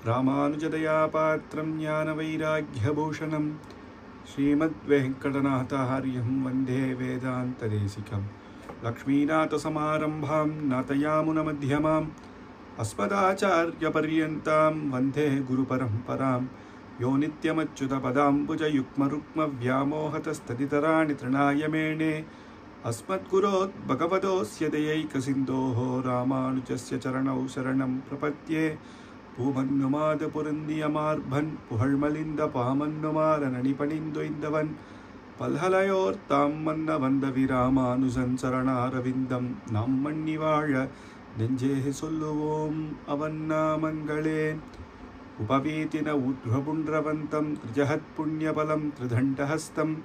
ராமானுஜதயாபாத்திரம் ஞானவைராக்யபூஷணம் ஸ்ரீமத்வேங்கடநாதார்யம் வந்தே வேதாந்ததேசிகம் லக்ஷ்மீநாதசமாரம்பாம் நாதயாமுனமध्यமாம் அஸ்மதாச்சார்யபர்யந்தாம் வந்தே குருபரம்பராம் யோ நித்யமच्युतपदाम्बुजयुग्मरुक्मव्यामोहतस्तदितराणि तृणाय मेणे अस्मद्गुरोत् भगवतोऽस्य दयैकसिन्धोः रामानुजस्य चरणौ शरणं प्रपद्ये பூமன்னுமாதபுருந்தியமார்பன் புகழ்மலிந்த பாமன்னுமாரனணிபணிந்தொய்ந்தவன் பல்ஹலையோர்த்தாம் மன்ன வந்த விராமானுசன் சரணாரவிந்தம் நாம் மண்ணி வாழ நெஞ்சே சொல்லுவோம் அவன் நாமங்களே. உபவீதின ஊர்த்வபுண்ட்ரவந்தம் த்ரிஜஹத் புண்ணியபலம் த்ரிதண்டஹஸ்தம்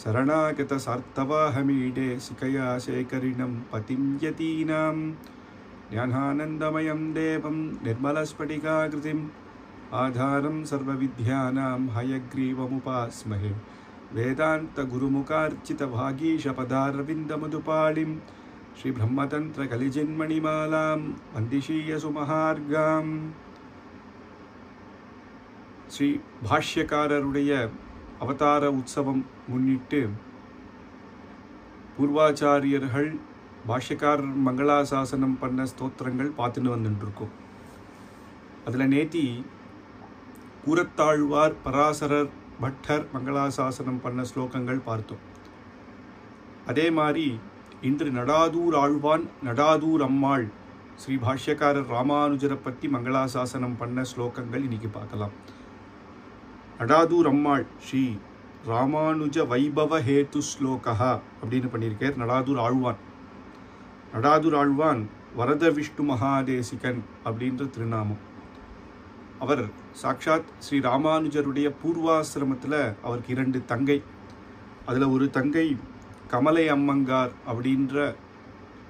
சரணாகத சார்த்தவாஹமீடே சிகயா சேகரிணம் பதிம் யதீனாம் ஞானானந்தமயம் தேவம் நிர்மலஸ்படிகாகிருதிம் ஆதாரம் சர்வவித்யானாம் ஹயக்ரீவமுபாஸ்மஹே. வேதாந்த குருமுகார்ச்சித பாகீஷபதாரவிந்தமதுபாளிம் ஸ்ரீ பிரம்மதந்திர கலிஜின்மணிமாலாம் வந்திஷீய சுமஹார்காம். ஸ்ரீ பாஷ்யக்காரருடைய அவதார உற்சவம் முன்னிட்டு பூர்வாச்சாரியர்கள் பாஷ்யக்காரர் மங்களாசாசனம் பண்ண ஸ்தோத்திரங்கள் பார்த்துன்னு வந்துட்டுருக்கோம். அதில் நேத்தி கூரத்தாழ்வார் பராசரர் பட்டர் மங்களாசாசனம் பண்ண ஸ்லோகங்கள் பார்த்தோம். அதே மாதிரி இன்று நடாதூர் ஆழ்வான் நடாதூர் அம்மாள் ஸ்ரீ பாஷ்யக்காரர் ராமானுஜரை பற்றி மங்களாசாசனம் பண்ண ஸ்லோகங்கள் இன்னைக்கு பார்க்கலாம். நடாதூர் அம்மாள் ஸ்ரீ ராமானுஜ வைபவ ஹேத்து ஸ்லோகா அப்படின்னு பண்ணியிருக்கார். நடாதூர் ஆழ்வான் நடாதூர் ஆழ்வான் வரத விஷ்ணு மகாதேசிகன் அப்படின்ற திருநாமம். அவர் சாக்ஷாத் ஸ்ரீ ராமானுஜருடைய பூர்வாசிரமத்தில் அவருக்கு 2 தங்கை. அதில் ஒரு தங்கை கமலை அம்மங்கார் அப்படின்ற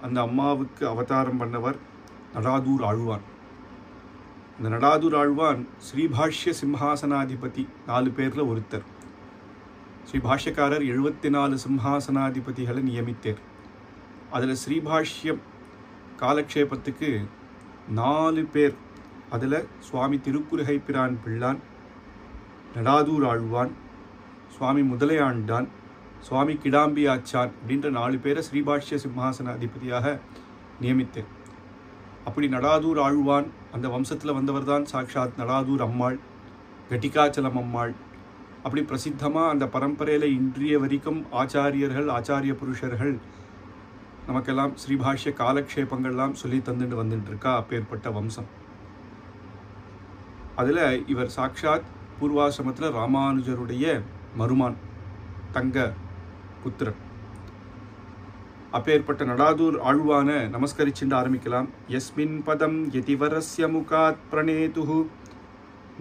அந்த அம்மாவுக்கு அவதாரம் பண்ணவர் நடாதூர் ஆழ்வான். இந்த நடாதூர் ஆழ்வான் ஸ்ரீபாஷ்ய சிம்ஹாசனாதிபதி 4 பேரில் ஒருத்தர். ஸ்ரீ பாஷ்யக்காரர் 74 சிம்ஹாசனாதிபதிகளை நியமித்தார். அதில் ஸ்ரீபாஷ்யம் காலக்ஷேபத்துக்கு 4 பேர். அதில் சுவாமி திருக்குறுகை பிரான் பிள்ளான், நடாதூர் ஆழ்வான், சுவாமி முதலையாண்டான், சுவாமி கிடாம்பி ஆச்சான் அப்படின்ற 4 பேரை ஸ்ரீபாஷ்ய சிம்ஹாசனாதிபதியாக நியமித்தேன். அப்படி நடாதூர் ஆழ்வான் அந்த வம்சத்தில் வந்தவர் தான் சாக்ஷாத் நடாதூர் அம்மாள், கட்டிகாச்சலம் அம்மாள். அப்படி பிரசித்தமாக அந்த பரம்பரையில் இன்றைய வரைக்கும் ஆச்சாரியர்கள் ஆச்சாரிய புருஷர்கள் நமக்கெல்லாம் ஸ்ரீபாஷ்ய காலக்ஷேபங்கள்லாம் சொல்லி தந்துட்டு வந்துட்டுருக்கா. அப்பேற்பட்ட வம்சம். அதில் இவர் சாக்ஷாத் பூர்வாசிரமத்தில் ராமானுஜருடைய மருமான், தங்க புத்திரன். அப்பேற்பட்ட நடாதூர் ஆழ்வான நமஸ்கரிச்சுட்டு ஆரம்பிக்கலாம். யஸ்மின் பதம் யதிவரஸ்ய முகாத் பிரணேதுஹு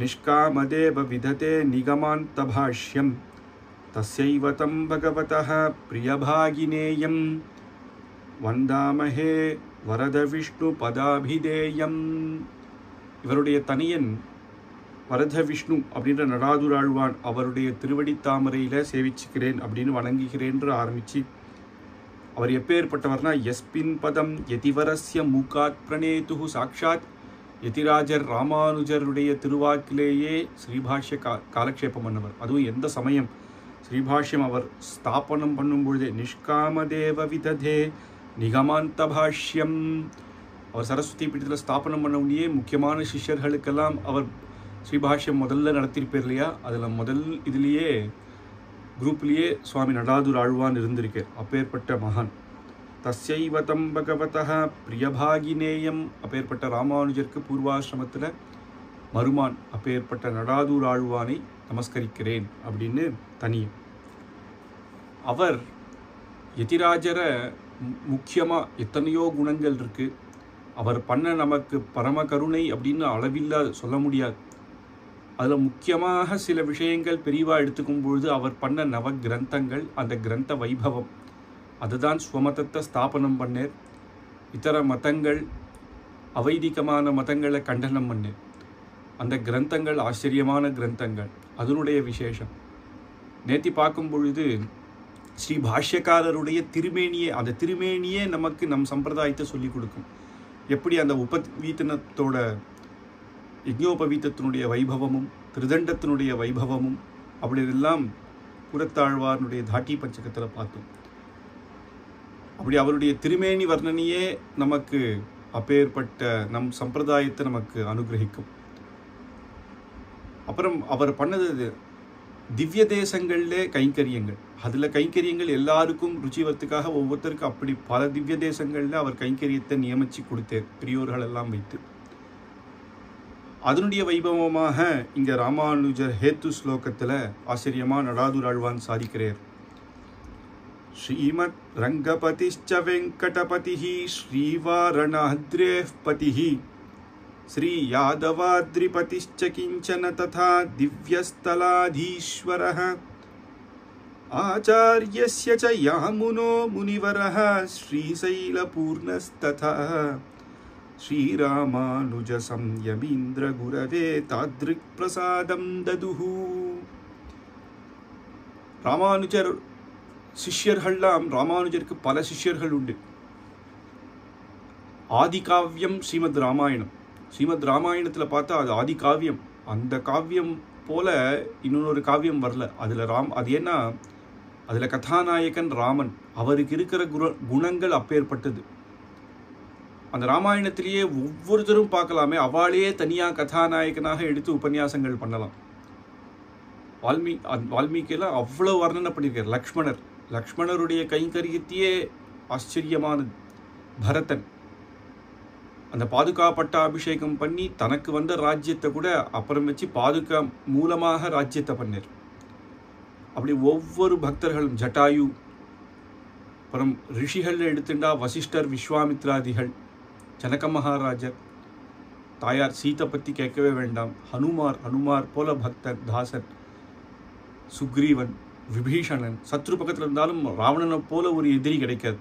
நிஷ்காமதேவ விததே நிகமாந்த பாஷ்யம் தஸ்யைவ தம் பகவதः பிரியபாகினேயம் வந்தாமஹே வரத விஷ்ணு பதாபிதேயம். இவருடைய தனியன் வரத விஷ்ணு அப்படின்ற நடாதூர் ஆழ்வான் அவருடைய திருவடி தாமரையில் சேவிச்சுக்கிறேன் அப்படின்னு வணங்குகிறேன்று ஆரம்பித்து அவர் எப்பேற்பட்டவர்னா யஸ்மின் பதம் யதிவரஸ்ய மூகாத் பிரணேதுஹு. சாக்ஷாத் யதிராஜர் ராமானுஜருடைய திருவாக்கிலேயே ஸ்ரீபாஷ்ய காலக்ஷேபம் பண்ணவர். அதுவும் எந்த சமயம் ஸ்ரீபாஷ்யம் அவர் ஸ்தாபனம் பண்ணும் பொழுதே நிஷ்காமதேவ விததே நிகமாந்த பாஷ்யம். அவர் சரஸ்வதி பீடத்தில் ஸ்தாபனம் பண்ண உடனே முக்கியமான சிஷ்யர்களுக்கெல்லாம் அவர் ஸ்ரீபாஷ்யம் முதல்ல நடத்தியிருப்பார் இல்லையா. அதில் முதல் இதுலேயே குரூப்லேயே சுவாமி நடாதூர் ஆழ்வான் இருந்திருக்கார். அப்பேற்பட்ட மகான். தஸ்யைவதம் பகவதः பிரியபாகினேயம். அப்பேற்பட்ட ராமானுஜருக்கு பூர்வாசிரமத்தில் மருமான் அப்பேற்பட்ட நடாதூர் ஆழ்வானை நமஸ்கரிக்கிறேன் அப்படின்னு தனியும். அவர் யதிராஜரை முக்கியமாக எத்தனையோ குணங்கள் இருக்குது. அவர் பண்ண நமக்கு பரம கருணை அப்படின்னு அளவில்லா சொல்ல முடியாது. அதில் முக்கியமாக சில விஷயங்கள் பெரியவா எடுத்துக்கும் பொழுது அவர் பண்ண நவ கிரந்தங்கள், அந்த கிரந்த வைபவம், அதுதான் ஸ்வமதத்தை ஸ்தாபனம் பண்ணேர். இதர மதங்கள் அவைதிகமான மதங்களை கண்டனம் பண்ணேர். அந்த கிரந்தங்கள் ஆச்சரியமான கிரந்தங்கள், அதனுடைய விசேஷம். நேத்தி பார்க்கும் பொழுது ஸ்ரீ பாஷ்யக்காரருடைய திருமேனியே, அந்த திருமேனியே நமக்கு நம் சம்பிரதாயத்தை சொல்லிக் கொடுக்கும். எப்படி அந்த உபவீத்தனத்தோட யஜ்ஞோபவீதத்தினுடைய வைபவமும் திருதண்டத்தினுடைய வைபவமும் அப்படி எல்லாம் கூரத்தாழ்வார்னுடைய தாட்டி பஞ்சகத்தில் பார்த்தோம். அப்படி அவருடைய திருமேனி வர்ணனையே நமக்கு அப்பேற்பட்ட நம் சம்பிரதாயத்தை நமக்கு அனுகிரகிக்கும். அப்புறம் அவர் பண்ணது திவ்ய தேசங்கள்ல கைங்கரியங்கள். அதில் கைங்கரியங்கள் எல்லாருக்கும் ருச்சிவத்துக்காக ஒவ்வொருத்தருக்கும் அப்படி பல திவ்ய தேசங்களில் அவர் கைங்கரியத்தை நியமித்து கொடுத்தார், பெரியோர்கள் எல்லாம் வைத்து. அதனுடைய வைபவமாக இங்கே ராமானுஜர் ஹேத்து ஸ்லோகத்தில் ஆச்சரியமாக நடாதுராழ்வான் சாதிக்கிறார். ஸ்ரீமத் ரங்கபதிஷ்ச வெங்கடபதிஹி ஸ்ரீவாரணாத்ரேஃப் பதிஹி ஸ்ரீ யாதவாத்ரிபதிஷ்ச கிஞ்சன ததா திவ்யஸ்தலாதீஸ்வரः ஆச்சார்யஸ்ய ச யாமுனோ முனிவரः ஸ்ரீசைலபூர்ணஸ்ததா ஸ்ரீராமானுஜ சம்யமீந்திர குரவே தாத்ரிக் பிரசாதம் ததுஹு. ராமானுஜர் சிஷ்யர்கள்லாம், ராமானுஜருக்கு பல சிஷ்யர்கள் உண்டு. ஆதி காவியம் ஸ்ரீமத் ராமாயணம். ஸ்ரீமத் ராமாயணத்தில் பார்த்தா அது ஆதி காவியம். அந்த காவியம் போல இன்னொரு காவியம் வரல. அது ஏன்னா அதில் கதாநாயகன் ராமன், அவருக்கு இருக்கிற குணங்கள் அப்பேற்பட்டது. அந்த ராமாயணத்திலேயே ஒவ்வொருத்தரும் பார்க்கலாமே, அவளையே தனியாக கதாநாயகனாக எடுத்து உபன்யாசங்கள் பண்ணலாம். வால்மீகியெல்லாம் அவ்வளோ வர்ணனை பண்ணியிருக்கார். லக்ஷ்மணருடைய கைங்கரியத்தையே ஆச்சரியமானது. பரதன் அந்த பாதுகா பட்டாபிஷேகம் பண்ணி தனக்கு வந்த ராஜ்யத்தை கூட அப்புறம் வச்சு பாதுகா மூலமாக ராஜ்யத்தை பண்ணார். அப்படி ஒவ்வொரு பக்தர்களும், ஜட்டாயு, அப்புறம் ரிஷிகள் எடுத்துட்டா வசிஷ்டர், விஸ்வாமித்ராதிகள், ஜனக மகாராஜர், தாயார் சீதை பற்றி கேட்கவே வேண்டாம், ஹனுமார் போல பக்தன், தாசன், சுக்ரீவன், விபீஷணன். சத்ரு பக்கத்தில் இருந்தாலும் ராவணனை போல ஒரு எதிரி கிடைக்காது.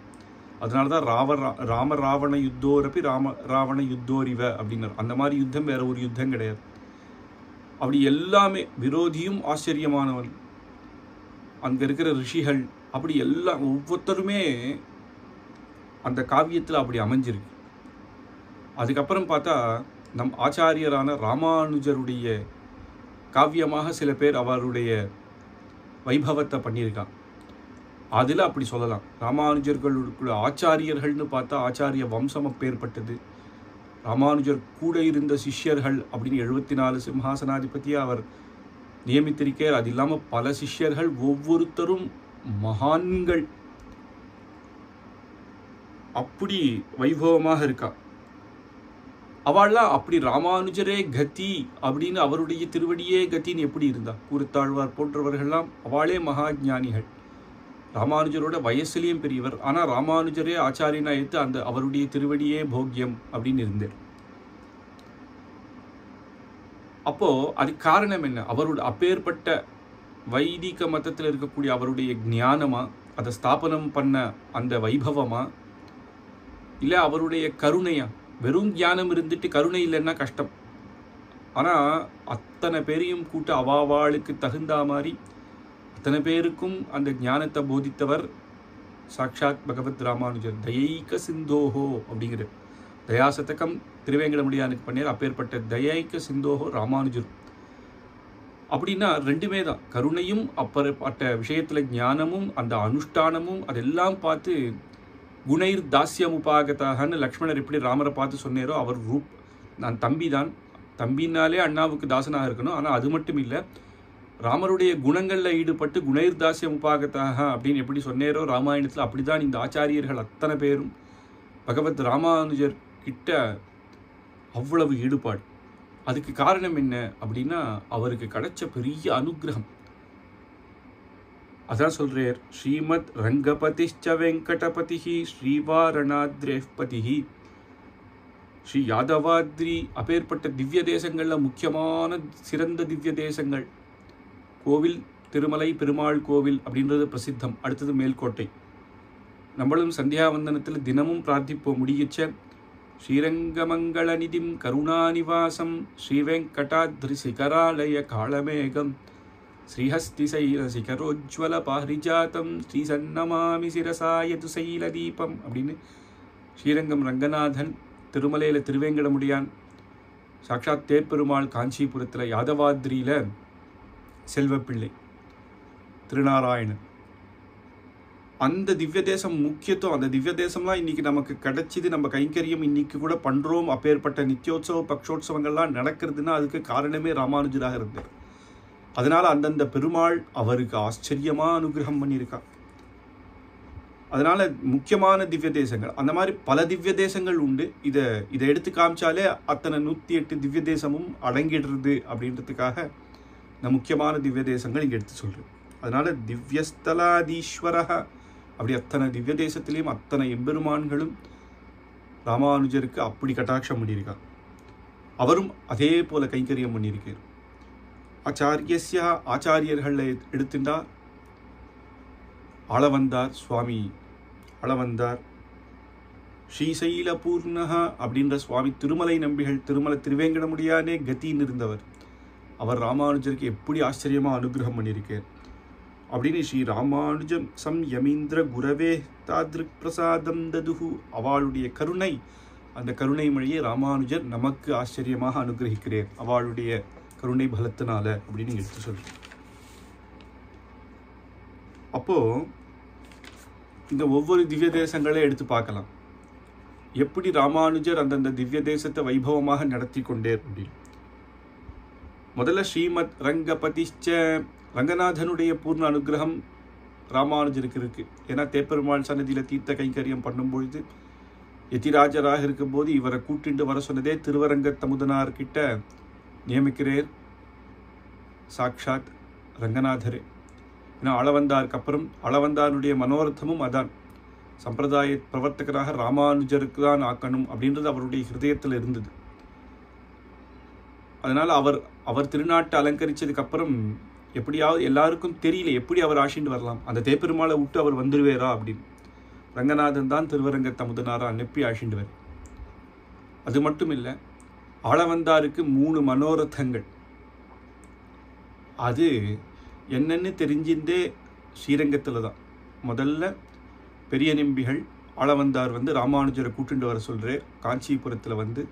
அதனால தான் ராம ராவண யுத்தோரப்பி ராவண யுத்தோரிவ அப்படின்னார். அந்த மாதிரி யுத்தம் வேற ஒரு யுத்தம் கிடையாது. அப்படி எல்லாமே விரோதியும் ஆச்சரியமானவன். அங்கே இருக்கிற ரிஷிகள், அப்படி எல்லாம் ஒவ்வொருத்தருமே அந்த காவியத்தில் அப்படி அமைஞ்சிருக்கு. அதுக்கப்புறம் பார்த்தா நம் ஆச்சாரியரான ராமானுஜருடைய காவியமாக சில பேர் அவருடைய வைபவத்தை பண்ணியிருக்கான். அதில் அப்படி சொல்லலாம். ராமானுஜர்களுக்குள்ள ஆச்சாரியர்கள்னு பார்த்தா ஆச்சாரிய வம்சம் அப்பேற்பட்டது. ராமானுஜர் கூட இருந்த சிஷ்யர்கள் அப்படின்னு 74 சிம்ஹாசனாதிபதியை அவர் நியமித்திருக்கார். அது இல்லாமல் பல சிஷ்யர்கள், ஒவ்வொருத்தரும் மகான்கள். அப்படி வைபவமாக இருக்கா. அவள்லாம் அப்படி ராமானுஜரே கதி அப்படின்னு, அவருடைய திருவடியே கத்தின்னு எப்படி இருந்தா. கூரத்தாழ்வார் போன்றவர்கள்லாம் அவளே மகா ஞானிகள். ராமானுஜரோட வயசுலேயும் பெரியவர். ஆனால் ராமானுஜரே ஆச்சாரியனா எடுத்து அந்த அவருடைய திருவடியே போக்கியம் அப்படின்னு இருந்தார். அப்போ அதுக்கு காரணம் என்ன? அவரோட அப்பேற்பட்ட வைதிக மதத்தில் இருக்கக்கூடிய அவருடைய ஞானமா, அதை ஸ்தாபனம் பண்ண அந்த வைபவமா, இல்லை அவருடைய கருணையா? வெறும் ஞானம் இருந்துட்டு கருணை இல்லைன்னா கஷ்டம். ஆனால் அத்தனை பேரையும் கூட்ட அவாவாளுக்கு தகுந்த மாதிரி அத்தனை பேருக்கும் அந்த ஞானத்தை போதித்தவர் சாட்சாத் பகவத் ராமானுஜர். தயைக்க சிந்தோஹோ அப்படிங்கிற தயாசதகம் திருவேங்கடமுடியானுக்கு பண்ணியார். அப்பேற்பட்ட தயைக்க சிந்தோஹோ ராமானுஜர். அப்படின்னா ரெண்டுமே தான், கருணையும் அப்பேற்பட்ட விஷயத்தில் ஞானமும் அந்த அனுஷ்டானமும் அதெல்லாம் பார்த்து குணைர் தாஸ்யம் உபாகதாகன்னு லக்ஷ்மணர் எப்படி ராமரை பார்த்து சொன்னாரோ, அவர் நான் தம்பி தான், தம்பினாலே அண்ணாவுக்கு தாசனாக இருக்கணும். ஆனால் அது மட்டும் இல்லை, ராமருடைய குணங்களில் ஈடுபட்டு குணைர் தாஸ்யம் உபாகதாக அப்படின்னு எப்படி சொன்னாரோ ராமாயணத்தில், அப்படிதான் இந்த ஆச்சாரியர்கள் அத்தனை பேரும் பகவத் ராமானுஜர் கிட்ட அவ்வளவு ஈடுபாடு. அதுக்கு காரணம் என்ன அப்படின்னா, அவருக்கு கிடைச்ச பெரிய அனுகிரகம். அதான் சொல்றார், ஸ்ரீமத் ரங்கபதிஷ்ச வெங்கடபதிஹி ஸ்ரீவாரணாத்ரேஃபதிஹி ஸ்ரீ யாதவாத்ரி. அப்பேற்பட்ட திவ்ய தேசங்கள்ல முக்கியமான சிறந்த திவ்ய தேசங்கள் கோவில், திருமலை பெருமாள் கோவில் அப்படின்றது பிரசித்தம். அடுத்தது மேல்கோட்டை. நம்மளும் சந்தியாவந்தனத்தில் தினமும் பிரார்த்திப்போம். முடியச்ச ஸ்ரீரங்கமங்கள நிதிம் கருணாநிவாசம் ஸ்ரீவெங்கடாத்ரி சிகராலய காளமேகம் ஸ்ரீஹஸ்திசைல சிகரோஜ்வல பாரிஜாத்தம் ஸ்ரீசன்னமாமி சிரசாயது சைல தீபம் அப்படின்னு ஸ்ரீரங்கம் ரங்கநாதன், திருமலையில் திருவேங்கடமுடியான், சாக்ஷாத் தேப்பெருமாள் காஞ்சிபுரத்தில் யாதவாத்ரியில் செல்வப்பிள்ளை திருநாராயணன் அந்த திவ்ய தேசம் முக்கியத்துவம். அந்த திவ்ய தேசம்லாம் இன்னைக்கு நமக்கு கிடைச்சிது, நம்ம கைங்கரியம் இன்னைக்கு கூட பண்ணுறோம். அப்பேற்பட்ட நித்தியோத்சவ பக்ஷோத்சவங்கள்லாம் நடக்கிறதுனா அதுக்கு காரணமே ராமானுஜராக இருந்தார். அதனால் அந்தந்த பெருமாள் அவருக்கு ஆச்சரியமாக அனுகிரகம் பண்ணியிருக்கா. அதனால் முக்கியமான திவ்ய தேசங்கள் அந்த மாதிரி பல திவ்ய தேசங்கள் உண்டு. இதை எடுத்து காமிச்சாலே அத்தனை 108 திவ்ய தேசமும் அடங்கிடுறது அப்படின்றதுக்காக இந்த முக்கியமான திவ்ய தேசங்கள் இங்கே எடுத்து சொல்கிறேன். அதனால் திவ்யஸ்தலாதீஸ்வரக அப்படி அத்தனை திவ்ய தேசத்திலையும் அத்தனை எம்பெருமான்களும் ராமானுஜருக்கு அப்படி கட்டாட்சம் பண்ணியிருக்கார். அவரும் அதே போல கைங்கரியம் பண்ணியிருக்கார். ஆச்சாரியஸ்யா ஆச்சாரியர்களை எடுத்துட்டா ஆளவந்தார் சுவாமி ஆளவந்தார் ஸ்ரீசைல பூர்ணஹா அப்படின்ற சுவாமி திருமலை நம்பிகள் திருமலை திருவேங்கடமுடியானே கத்தின்னு இருந்தவர். அவர் ராமானுஜருக்கு எப்படி ஆச்சரியமாக அனுகிரகம் பண்ணியிருக்கார் அப்படின்னு ஸ்ரீ ராமானுஜம் சம் யமீந்திர குரவே தாத்ருக் பிரசாதம் ததுஹு அவளுடைய கருணை, அந்த கருணை மொழியை ராமானுஜர் நமக்கு ஆச்சரியமாக அனுகிரகிக்கிறேன் அவளுடைய கருணை பலத்தினால அப்படின்னு எடுத்து சொல்றேன். அப்போ இந்த ஒவ்வொரு திவ்ய தேசங்களை எடுத்து பார்க்கலாம். எப்படி ராமானுஜர் அந்தந்த திவ்ய தேசத்தை வைபவமாக நடத்தி கொண்டே அப்படின்னு. முதல்ல ஸ்ரீமத் ரங்கபதிச்ச ரங்கநாதனுடைய பூர்ண அனுகிரகம் ராமானுஜருக்கு இருக்கு. ஏன்னா தேப்பெருமாள் சன்னதியில் தீர்த்த கைங்கரியம் பண்ணும்பொழுது யதிராஜராக இருக்கும்போது இவரை கூட்டிட்டு வர சொன்னதே திருவரங்க தமுதனார்கிட்ட நியமிக்கிறேர் சாக்ஷாத் ரங்கநாதரே. ஏன்னா ஆளவந்தாருக்கு அப்புறம் ஆளவந்தாருடைய மனோரத்தமும் அதான், சம்பிரதாய பிரவர்த்தகராக ராமானுஜருக்கு தான் ஆக்கணும் அப்படின்றது அவருடைய ஹிருதயத்தில் இருந்தது. அதனால் அவர் திருநாட்டை அலங்கரித்ததுக்கு அப்புறம் எப்படியாவது எல்லாருக்கும் தெரியல எப்படி அவர் ஆசிண்டு வரலாம், அந்த தேப்பெருமாளை விட்டு அவர் வந்துடுவேரா அப்படின்னு. ரங்கநாதன் தான் திருவரங்க தமுதனாரா அனுப்பி ஆசிண்டுவர். அது மட்டும் இல்லை, ஆளவந்தாருக்கு 3 மனோரதங்கள். அது என்னன்னு தெரிஞ்சிருந்தே ஸ்ரீரங்கத்தில் தான். முதல்ல பெரிய நம்பிகள் ஆளவந்தார் ராமானுஜரை கூட்டுண்டு வர சொல்கிறார். காஞ்சிபுரத்தில்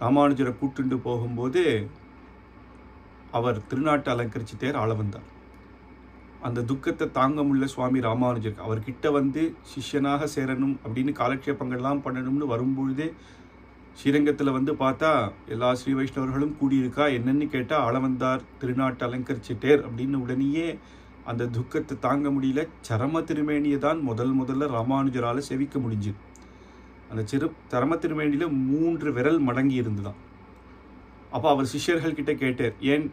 ராமானுஜரை கூட்டுண்டு போகும்போது அவர் திருநாட்டை அலங்கரிச்சுட்டார் ஆளவந்தார். அந்த துக்கத்தை தாங்க முடியல சுவாமி ராமானுஜருக்கு. அவர்கிட்ட சிஷ்யனாக சேரணும் அப்படின்னு காலக்ஷேபங்கள்லாம் பண்ணணும்னு வரும்பொழுதே ஸ்ரீரங்கத்தில் பார்த்தா எல்லா ஸ்ரீ வைஷ்ணவர்களும் கூடியிருக்கா. என்னன்னு கேட்டால் ஆளவந்தார் திருநாட்டை அலங்கரிச்சிட்டேர் அப்படின்னு உடனேயே அந்த துக்கத்தை தாங்க முடியல. சரம திருமேனியை தான் முதல்ல ராமானுஜரால் செவிக்க முடிஞ்சுது. அந்த சரம திருமேனியில் 3 விரல் மடங்கி இருந்துதான். அப்போ அவர் சிஷ்யர்கள்கிட்ட கேட்டார், ஏன்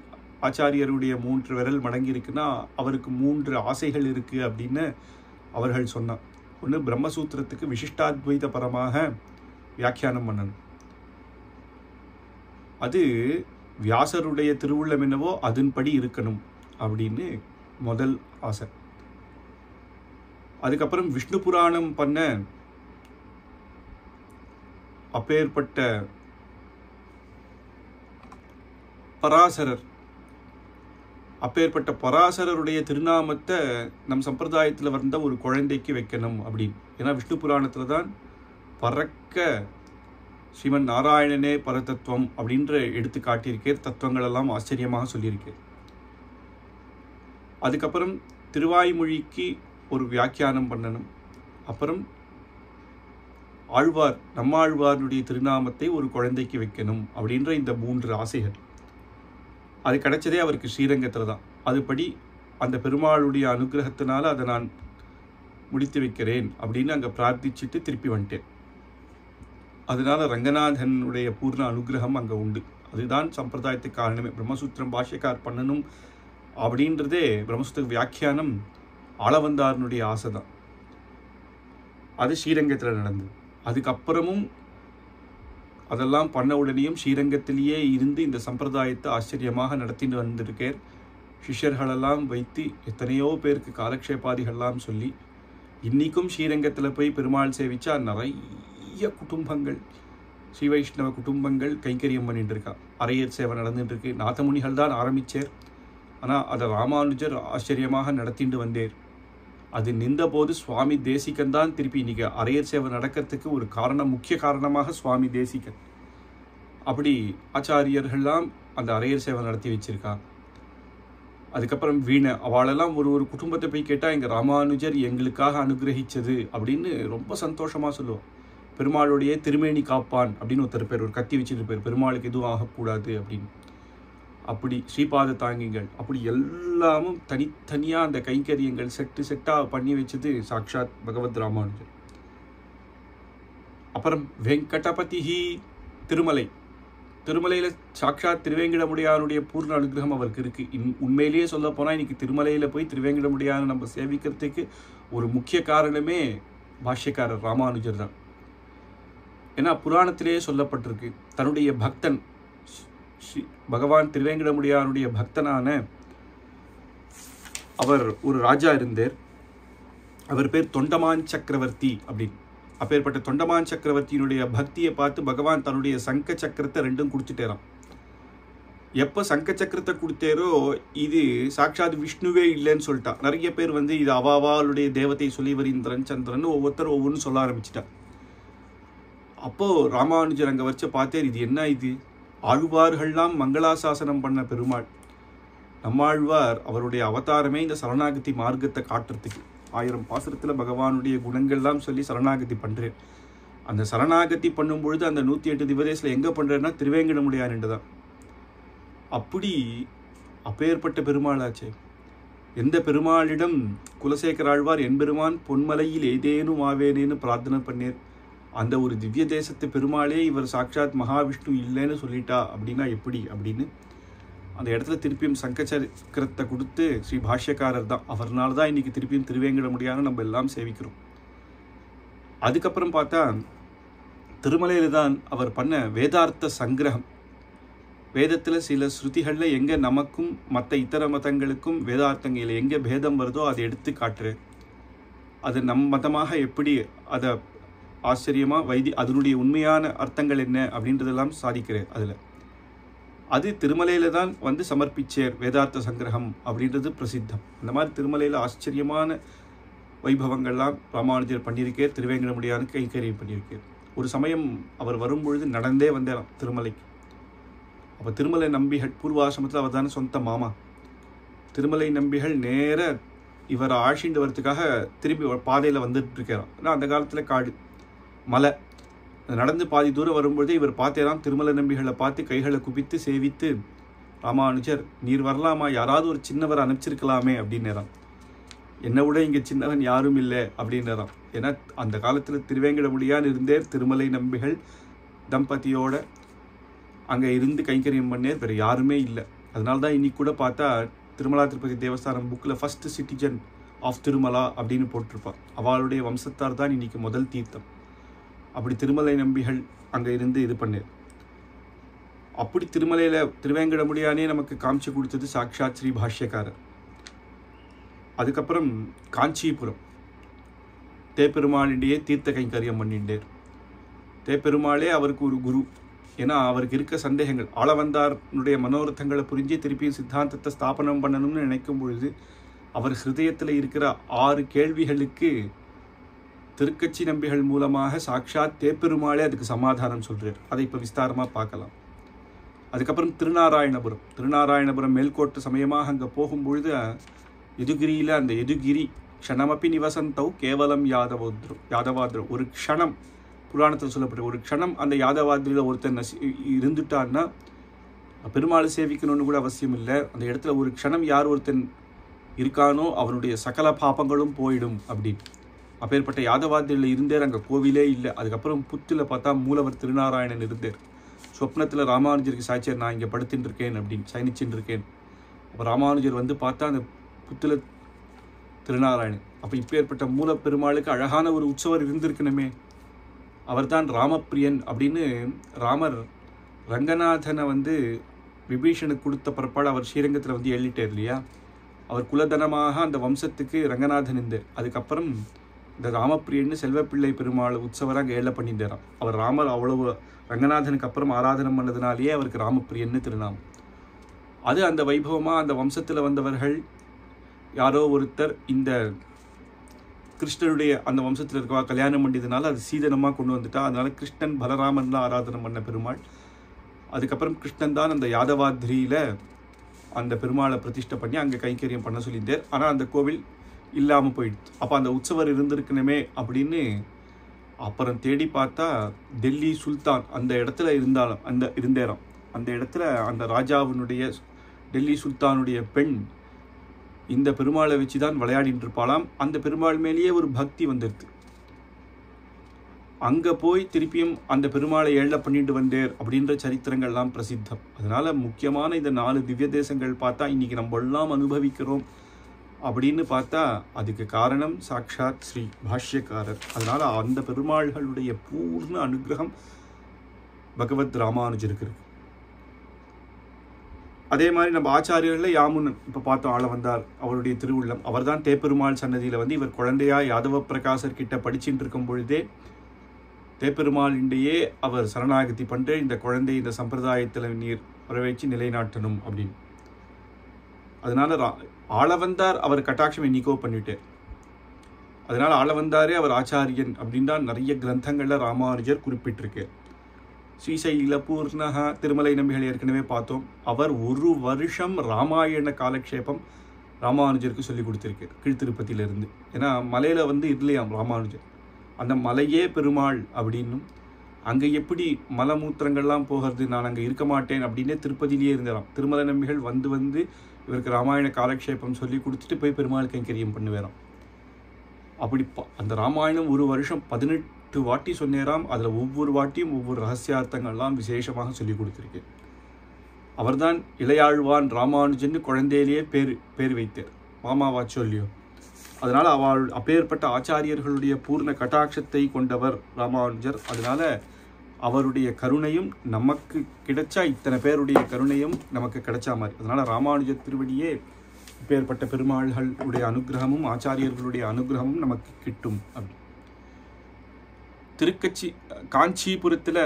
ஆச்சாரியருடைய 3 விரல் மடங்கி இருக்குன்னா அவருக்கு 3 ஆசைகள் இருக்கு அப்படின்னு அவர்கள் சொன்னார். ஒன்று, பிரம்மசூத்திரத்துக்கு விசிஷ்டாத்வைத பரமாக வியாக்கியானம் பண்ணணும். அது வியாசருடைய திருவுள்ளம் என்னவோ அதன்படி இருக்கணும் அப்படின்னு முதல் ஆசை. அதுக்கப்புறம் விஷ்ணு புராணம் பண்ண அப்பேற்பட்ட பராசரர், அப்பேற்பட்ட பராசரருடைய திருநாமத்தை நம் சம்பிரதாயத்தில் வந்த ஒரு குழந்தைக்கு வைக்கணும் அப்படின்னு. ஏன்னா விஷ்ணு புராணத்தில் தான் பறக்க ஸ்ரீமன் நாராயணனே பரதத்துவம் அப்படின்ற எடுத்து காட்டியிருக்கேன். தத்துவங்கள் எல்லாம் ஆச்சரியமாக சொல்லியிருக்கேன். அதுக்கப்புறம் திருவாய்மொழிக்கு ஒரு வியாக்கியானம் பண்ணணும். அப்புறம் ஆழ்வார் நம்மாழ்வாருடைய திருநாமத்தை ஒரு குழந்தைக்கு வைக்கணும் அப்படின்ற இந்த 3 ஆசைகள். அது கிடைச்சதே அவருக்கு ஸ்ரீரங்கத்தில் தான். அதுபடி அந்த பெருமாளுடைய அனுகிரகத்தினால அதை நான் முடித்து வைக்கிறேன் அப்படின்னு அங்கே பிரார்த்திச்சுட்டு திருப்பி வந்துட்டேன். அதனால ரங்கநாதனுடைய பூர்ண அனுகிரகம் அங்கே உண்டு. அதுதான் சம்பிரதாயத்துக்கு காரணமே. பிரம்மசூத்திரம் பாஷ்யக்கார் பண்ணணும் அப்படின்றதே பிரம்மசூத்திர வியாக்கியானம் ஆளவந்தாரனுடைய ஆசை தான். அது ஸ்ரீரங்கத்தில் நடந்தது. அதுக்கப்புறமும் அதெல்லாம் பண்ண உடனேயும் ஸ்ரீரங்கத்திலேயே இருந்து இந்த சம்பிரதாயத்தை ஆச்சரியமாக நடத்திட்டு வந்திருக்கேன். சிஷ்யர்களெல்லாம் வைத்து எத்தனையோ பேருக்கு காலக்ஷேபாதிகள்லாம் சொல்லி இன்றைக்கும் ஸ்ரீரங்கத்தில் போய் பெருமாள் சேவிச்சா நிறைய குடும்பங்கள், ஸ்ரீ வைஷ்ணவ குடும்பங்கள் கைங்கரியம் பண்ணிட்டு இருக்கா. அரையர் சேவை நடந்துட்டு இருக்கு. நாதமுனிகள் தான் ஆரம்பித்தார். ஆனால் அதை ராமானுஜர் ஆச்சரியமாக நடத்திட்டு வந்தேர். அது நின்றபோது சுவாமி தேசிகன் தான் திருப்பி இன்னைக்கு அரையர் சேவை நடக்கிறதுக்கு ஒரு காரணம், முக்கிய காரணமாக சுவாமி தேசிகன். அப்படி ஆச்சாரியர்கள்லாம் அந்த அரையர் சேவை நடத்தி வச்சிருக்கா. அதுக்கப்புறம் வீணை அவளெல்லாம் ஒரு குடும்பத்தை போய் கேட்டால் எங்கள் ராமானுஜர் எங்களுக்காக அனுகிரகிச்சது அப்படின்னு ரொம்ப சந்தோஷமாக சொல்லுவோம். பெருமாளுடைய திருமேனி காப்பான் அப்படின்னு ஒருத்தர் பேர், ஒரு கத்தி வச்சுட்டு பேர், பெருமாளுக்கு எதுவும் ஆகக்கூடாது அப்படின்னு. அப்படி ஸ்ரீபாத தாங்கிகள் அப்படி எல்லாமும் தனித்தனியாக அந்த கைங்கரியங்கள் செட்டாக பண்ணி வச்சது சாக்ஷாத் பகவத் ராமானுஜர். அப்புறம் வெங்கடபதிஹி திருமலையில் சாக்ஷாத் திருவேங்கடமுடியானுடைய பூர்ண அனுகிரகம் அவருக்கு இருக்குது. உண்மையிலேயே சொல்ல போனால் இன்னைக்கு திருமலையில் போய் திருவேங்கடமுடியானை நம்ம சேவிக்கிறதுக்கு ஒரு முக்கிய காரணமே பாஷ்யக்காரர் ராமானுஜர் தான். ஏன்னா புராணத்திலேயே சொல்லப்பட்டிருக்கு, தன்னுடைய பக்தன் பகவான் திருவேங்கடமுடியானுடைய பக்தனான அவர் ஒரு ராஜா இருந்தார். அவர் பேர் தொண்டமான் சக்கரவர்த்தி அப்படின்னு. அப்பேற்பட்ட தொண்டமான் சக்கரவர்த்தியினுடைய பக்தியை பார்த்து பகவான் தன்னுடைய சங்க சக்கரத்தை ரெண்டும் கொடுத்துட்டேராம். எப்போ சங்க சக்கரத்தை கொடுத்தேரோ இது சாட்சாத் விஷ்ணுவே இல்லைன்னு சொல்லிட்டா. நிறைய பேர் இது அவாவாளுடைய தேவதை சொல்லி இந்திரன் சந்திரன் ஒவ்வொருத்தர் ஒவ்வொன்று சொல்ல ஆரம்பிச்சிட்டா. அப்போது ராமானுஜர் அங்கே வச்சு பார்த்தேர், இது என்ன இது? ஆழ்வார்கள்லாம் மங்களாசாசனம் பண்ண பெருமாள் நம்மாழ்வார் அவருடைய அவதாரமே இந்த சரணாகதி மார்க்கத்தை காட்டுறதுக்கு 1000 பாசுரத்தில் பகவானுடைய குணங்கள்லாம் சொல்லி சரணாகதி பண்ணுறேன். அந்த சரணாகதி பண்ணும் பொழுது அந்த 108 திவதேசில் எங்கே பண்ணுறேன்னா திருவேங்கடமுடியான் தான். அப்படி அப்பேற்பட்ட பெருமாளாச்சே. எந்த பெருமாளிடம் குலசேகர ஆழ்வார் எம்பெருமான் பொன்மலையில் ஏதேனும் ஆவேனேன்னு பிரார்த்தனை பண்ணேர். அந்த ஒரு திவ்ய தேசத்து பெருமாளே இவர் சாட்சாத் மகாவிஷ்ணு இல்லைன்னு சொல்லிட்டா அப்படின்னா எப்படி அப்படின்னு அந்த இடத்துல திருப்பியும் சங்கச்சக்கரத்தை கொடுத்து ஸ்ரீ பாஷ்யக்காரர் தான். அவர்னால தான் இன்னைக்கு திருப்பியும் திருவேங்கடமுடியான்னு நம்ம எல்லாம் சேவிக்கிறோம். அதுக்கப்புறம் பார்த்தா திருமலையில் தான் அவர் பண்ண வேதார்த்த சங்கிரகம். வேதத்தில் சில ஸ்ருதிகளில் எங்கே நமக்கும் மற்ற இதர மதங்களுக்கும் வேதார்த்தங்களில் எங்கே பேதம் வருதோ அதை எடுத்து காட்டுற, அது நம் மதமாக எப்படி அதை ஆச்சரியமாக அதனுடைய உண்மையான அர்த்தங்கள் என்ன அப்படின்றதெல்லாம் சாதிக்கிறேன். அது திருமலையில் தான் சமர்ப்பிச்சேர் வேதார்த்த சங்கிரகம் அப்படின்றது பிரசித்தம். அந்த மாதிரி திருமலையில் ஆச்சரியமான வைபவங்கள்லாம் ராமானுஜர் பண்ணியிருக்கேர். திருவேங்கடமுடியானுக்கு கைங்கரியம் பண்ணியிருக்கேர். ஒரு சமயம் அவர் வரும்பொழுது நடந்தே வந்தேராம் திருமலைக்கு. அப்போ திருமலை நம்பிகள் பூர்வாசிரமத்தில் அவர் தானே சொந்த மாமா. திருமலை நம்பிகள் நேர இவரை ஆழ்ச்சிண்டு வரத்துக்காக திரும்பி பாதையில் வந்துட்டு இருக்கிறான். ஏன்னா அந்த காலத்தில் காடு மலை, நடந்து பாதி தூரம் வரும்பொழுதே இவர் பார்த்தேராம். திருமலை நம்பிகளை பார்த்து கைகளை குவித்து சேவித்து, ராமானுஜர் நீர் வரலாமா, யாராவது ஒரு சின்னவர் அனுப்பிச்சிருக்கலாமே அப்படின்னேராம். என்னை விட இங்கே சின்னவன் யாரும் இல்லை அப்படின்னேராம். ஏன்னா அந்த காலத்தில் திருவேங்கடமுடியான் இருந்தேர். திருமலை நம்பிகள் தம்பதியோட அங்கே இருந்து கைங்கரியம் பண்ணேர், வேறு யாருமே இல்லை. அதனால தான் இன்னைக்கு கூட பார்த்தா திருமலா திருப்பதி தேவஸ்தானம் புக்கில் ஃபர்ஸ்ட் சிட்டிசன் ஆஃப் திருமலா அப்படின்னு போட்டிருப்பாள். அவளுடைய வம்சத்தார் தான் இன்னைக்கு முதல் தீர்த்தம். அப்படி திருமலை நம்பிகள் அங்கே இருந்து இது பண்ணேர். அப்படி திருமலையில் திருவேங்கடமுடியானே நமக்கு காமிச்சு கொடுத்தது சாக்ஷாத் ஸ்ரீ பாஷ்யக்காரர். அதுக்கப்புறம் காஞ்சிபுரம் தேப்பெருமாளிடையே தீர்த்த கைங்கரியம் பண்ணிண்டேர். தேப்பெருமாளே அவருக்கு ஒரு குரு. ஏன்னா அவருக்கு இருக்க சந்தேகங்கள், ஆளவந்தாருடைய மனோரத்தங்களை புரிஞ்சு திருப்பியும் சித்தாந்தத்தை ஸ்தாபனம் பண்ணணும்னு நினைக்கும் பொழுது அவர் ஹிருதயத்தில் இருக்கிற 6 கேள்விகளுக்கு திருக்கட்சி நம்பிகள் மூலமாக சாக்ஷாத் தேப்பெருமாளே அதுக்கு சமாதானம் சொல்கிறார். அதை இப்போ விஸ்தாரமாக பார்க்கலாம். அதுக்கப்புறம் திருநாராயணபுரம் மேல்கோட்டு சமயமாக அங்கே போகும்பொழுது யதுகிரியில் அந்த யதுகிரி க்ஷணமப்பி நிவசந்தௌ கேவலம் யாதவாத்ரோ ஒரு க்ஷணம், புராணத்தில் சொல்லப்பட்ட ஒரு க்ஷணம் அந்த யாதவாத்ரியில் ஒருத்தன் இருந்துட்டான்னா பெருமாள் சேவிக்கணும்னு கூட அவசியம் இல்லை. அந்த இடத்துல ஒரு க்ஷணம் யார் ஒருத்தன் இருக்கானோ அவனுடைய சகல பாப்பங்களும் போயிடும் அப்படின்னு. அப்பேற்பட்ட யாதவாத்தியில் இருந்தேர். அங்கே கோவிலே இல்லை. அதுக்கப்புறம் புத்தில் பார்த்தா மூலவர் திருநாராயணன் இருந்தார். சொப்னத்தில் ராமானுஜருக்கு சாய்ச்சர், நான் இங்கே படுத்துட்டு இருக்கேன் அப்படின்னு சயனிச்சுட்டு இருக்கேன். அப்போ ராமானுஜர் பார்த்தா அந்த புத்தில் திருநாராயணன். அப்போ இப்பேற்பட்ட மூல பெருமாளுக்கு அழகான ஒரு உற்சவர் இருந்திருக்கணுமே. அவர் தான் ராமப்பிரியன் அப்படின்னு. ராமர் ரங்கநாதனை விபீஷனுக்கு கொடுத்த பிற்பாடு அவர் ஸ்ரீரங்கத்தில் எழுதிட்டார் இல்லையா. அவர் குலதனமாக அந்த வம்சத்துக்கு ரங்கநாதன் இருந்தார். அதுக்கப்புறம் இந்த ராமப்பிரியன்னு செல்வப்பிள்ளை பெருமாள் உற்சவராக அங்கே ஏழை பண்ணிட்டாராம். அவர் ராமர் அவ்வளவு ரங்கநாதனுக்கு அப்புறம் ஆராதனம் பண்ணதுனாலேயே அவருக்கு ராமப்பிரியன்னு திருநாமம். அது அந்த வைபவமாக அந்த வம்சத்தில் வந்தவர்கள் யாரோ ஒருத்தர் இந்த கிருஷ்ணனுடைய அந்த வம்சத்தில் இருக்கவா கல்யாணம் பண்ணியதுனால அது சீதனமாக கொண்டு வந்துட்டா. அதனால கிருஷ்ணன் பலராமன்லாம் ஆராதனம் பண்ண பெருமாள். அதுக்கப்புறம் கிருஷ்ணன் தான் அந்த யாதவாத்ரியில் அந்த பெருமாளை பிரதிஷ்டை பண்ணி அங்கே கைங்கரியம் பண்ண சொல்லியிருந்தார். ஆனால் அந்த கோவில் இல்லாமல் போயிடுது. அப்போ அந்த உற்சவர் இருந்திருக்கணுமே அப்படின்னு அப்புறம் தேடி பார்த்தா டெல்லி சுல்தான் அந்த இடத்துல இருந்தேராம். அந்த இடத்துல அந்த ராஜாவினுடைய டெல்லி சுல்தானுடைய பெண் இந்த பெருமாளை வச்சு தான் விளையாடிட்டு இருப்பாளாம். அந்த பெருமாள் மேலேயே ஒரு பக்தி வந்துடுது. அங்கே போய் திருப்பியும் அந்த பெருமாளை ஏழை பண்ணிட்டு வந்தேர் அப்படின்ற சரித்திரங்கள்லாம் பிரசித்தம். அதனால முக்கியமான இந்த 4 திவ்ய தேசங்கள் பார்த்தா இன்னைக்கு நம்ம எல்லாம் அனுபவிக்கிறோம் அப்படின்னு பார்த்தா அதுக்கு காரணம் சாக்ஷாத் ஸ்ரீ பாஷ்யக்காரர். அதனால அந்த பெருமாள்களுடைய பூர்ண அனுகிரகம் பகவத் ராமானுஜருக்கு இருக்கு. அதே மாதிரி நம்ம ஆச்சாரியர்களில் யாமுனன் இப்போ பார்த்தோம், ஆள வந்தார், அவருடைய திருவுள்ளம். அவர் தான் தேப்பெருமாள் சன்னதியில் வந்து இவர் குழந்தையா யாதவ பிரகாசர் கிட்ட படிச்சுட்டு இருக்கும் பொழுதே தேப்பெருமாளின்டையே அவர் சரணாகதி பண்ணுற இந்த குழந்தை இந்த சம்பிரதாயத்தில் நீர் வரவேச்சு நிலைநாட்டணும் அப்படின்னு. அதனால ஆளவந்தார் அவர் கட்டாட்சம் என்னைக்கோ பண்ணிட்டார். அதனால ஆளவந்தாரே அவர் ஆச்சாரியன் அப்படின்னு தான் நிறைய கிரந்தங்களில் ராமானுஜர் குறிப்பிட்டிருக்கு. ஸ்ரீசைல பூர்ணஹா திருமலை நம்பிகள் ஏற்கனவே பார்த்தோம். அவர் 1 வருஷம் ராமாயண காலக்ஷேபம் ராமானுஜருக்கு சொல்லி கொடுத்துருக்கு கீழ்த்திருப்பதியிலிருந்து. ஏன்னா மலையில் வந்து இல்லையாம் ராமானுஜர், அந்த மலையே பெருமாள் அப்படின்னும் அங்கே எப்படி மலமூத்திரங்கள்லாம் போகிறது, நான் அங்கே இருக்க மாட்டேன் அப்படின்னே திருப்பதியிலேயே இருந்தாராம். திருமலை நம்பிகள் வந்து இவருக்கு ராமாயண காலக்ஷேபம் சொல்லி கொடுத்துட்டு போய் பெருமாள் கைங்கரியம் பண்ணுவேறாம். அப்படி அந்த ராமாயணம் 1 வருஷம் 18 வாட்டி சொன்னேராம். அதில் ஒவ்வொரு வாட்டியும் ஒவ்வொரு ரகசியார்த்தங்கள்லாம் விசேஷமாக சொல்லி கொடுத்துருக்கு. அவர்தான் இளையாழ்வான் ராமானுஜன் குழந்தையிலேயே பேர் வைத்தார், மாமாவா சொல்லியோ. அதனால் அவள் அப்பேற்பட்ட ஆச்சாரியர்களுடைய பூர்ண கட்டாட்சத்தை கொண்டவர் ராமானுஜர். அதனால அவருடைய கருணையும் நமக்கு கிடைச்சா இத்தனை பேருடைய கருணையும் நமக்கு கிடைச்சா மாதிரி. அதனால ராமானுஜர் திருவடியே இப்பேற்பட்ட பெருமாள்களுடைய அனுகிரகமும் ஆச்சாரியர்களுடைய அனுகிரகமும் நமக்கு கிட்டும். அப்படி காஞ்சிபுரத்தில்